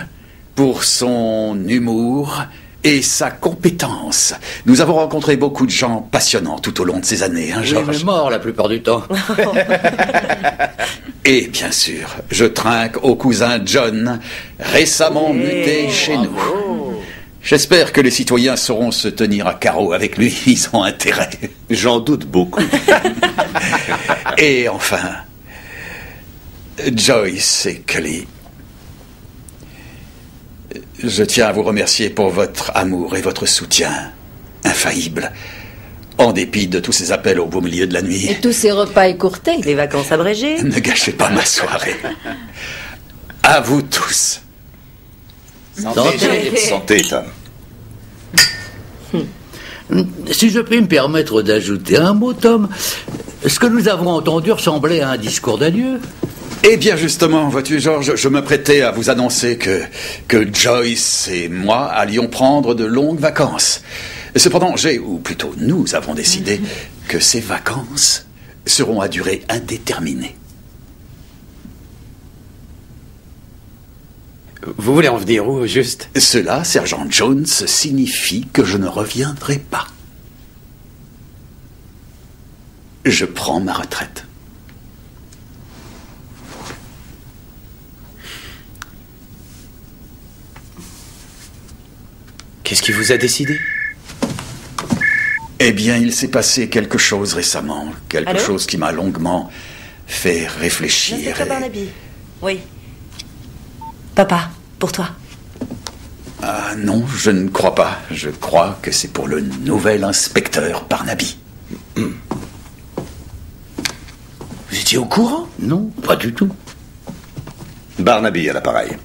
pour son humour et sa compétence. Nous avons rencontré beaucoup de gens passionnants tout au long de ces années, hein, Georges? Oui, mais mort la plupart du temps. Et bien sûr, je trinque au cousin John, récemment muté chez nous. J'espère que les citoyens sauront se tenir à carreau avec lui, ils ont intérêt. J'en doute beaucoup. Et enfin, Joyce et Kelly. Je tiens à vous remercier pour votre amour et votre soutien infaillible, en dépit de tous ces appels au beau milieu de la nuit. Et tous ces repas écourtés, les vacances abrégées. Ne gâchez pas ma soirée. À vous tous. Santé, Santé, Tom. Si je puis me permettre d'ajouter un mot, Tom, ce que nous avons entendu ressemblait à un discours d'adieu. Eh bien, justement, vois-tu, George, je me prêtais à vous annoncer que Joyce et moi allions prendre de longues vacances. Cependant, ou plutôt nous avons décidé que ces vacances seront à durée indéterminée. Vous voulez en venir où, juste? Cela, sergent Jones, signifie que je ne reviendrai pas. Je prends ma retraite. Qu'est-ce qui vous a décidé? Eh bien, il s'est passé quelque chose récemment. Quelque Allô? chose qui m'a longuement fait réfléchir. Inspecteur Barnaby. Oui. Papa, pour toi. Ah non, je ne crois pas. Je crois que c'est pour le nouvel inspecteur Barnaby. Vous étiez au courant? Non, pas du tout. Barnaby à l'appareil.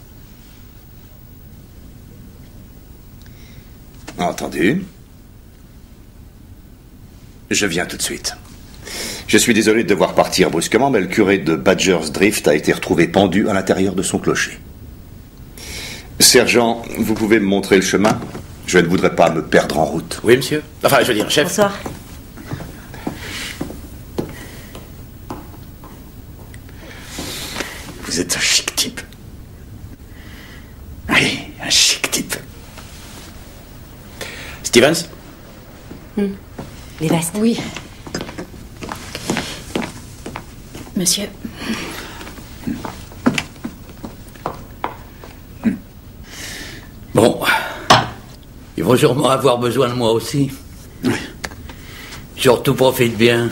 Entendu. Je viens tout de suite. Je suis désolé de devoir partir brusquement, mais le curé de Badger's Drift a été retrouvé pendu à l'intérieur de son clocher. Sergent, vous pouvez me montrer le chemin? Je ne voudrais pas me perdre en route. Oui, monsieur. Enfin, je veux dire, chef. Bonsoir. Vous êtes un chic type. Oui, un chic type. Stevens? Les vestes. Oui. Monsieur. Bon, ils vont sûrement avoir besoin de moi aussi. Oui. Surtout profite bien.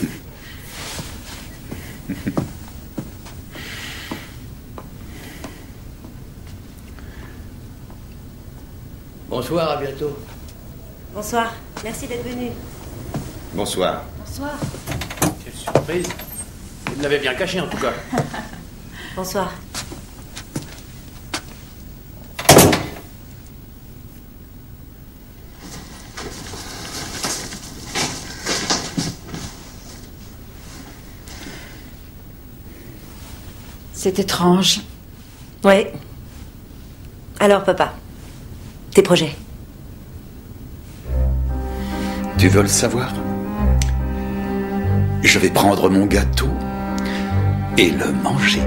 Bonsoir, à bientôt. Bonsoir. Merci d'être venu. Bonsoir. Bonsoir. Quelle surprise. Vous me l'avez bien caché, en tout cas. Bonsoir. C'est étrange. Oui. Alors, papa, tes projets? Tu veux le savoir? Je vais prendre mon gâteau et le manger.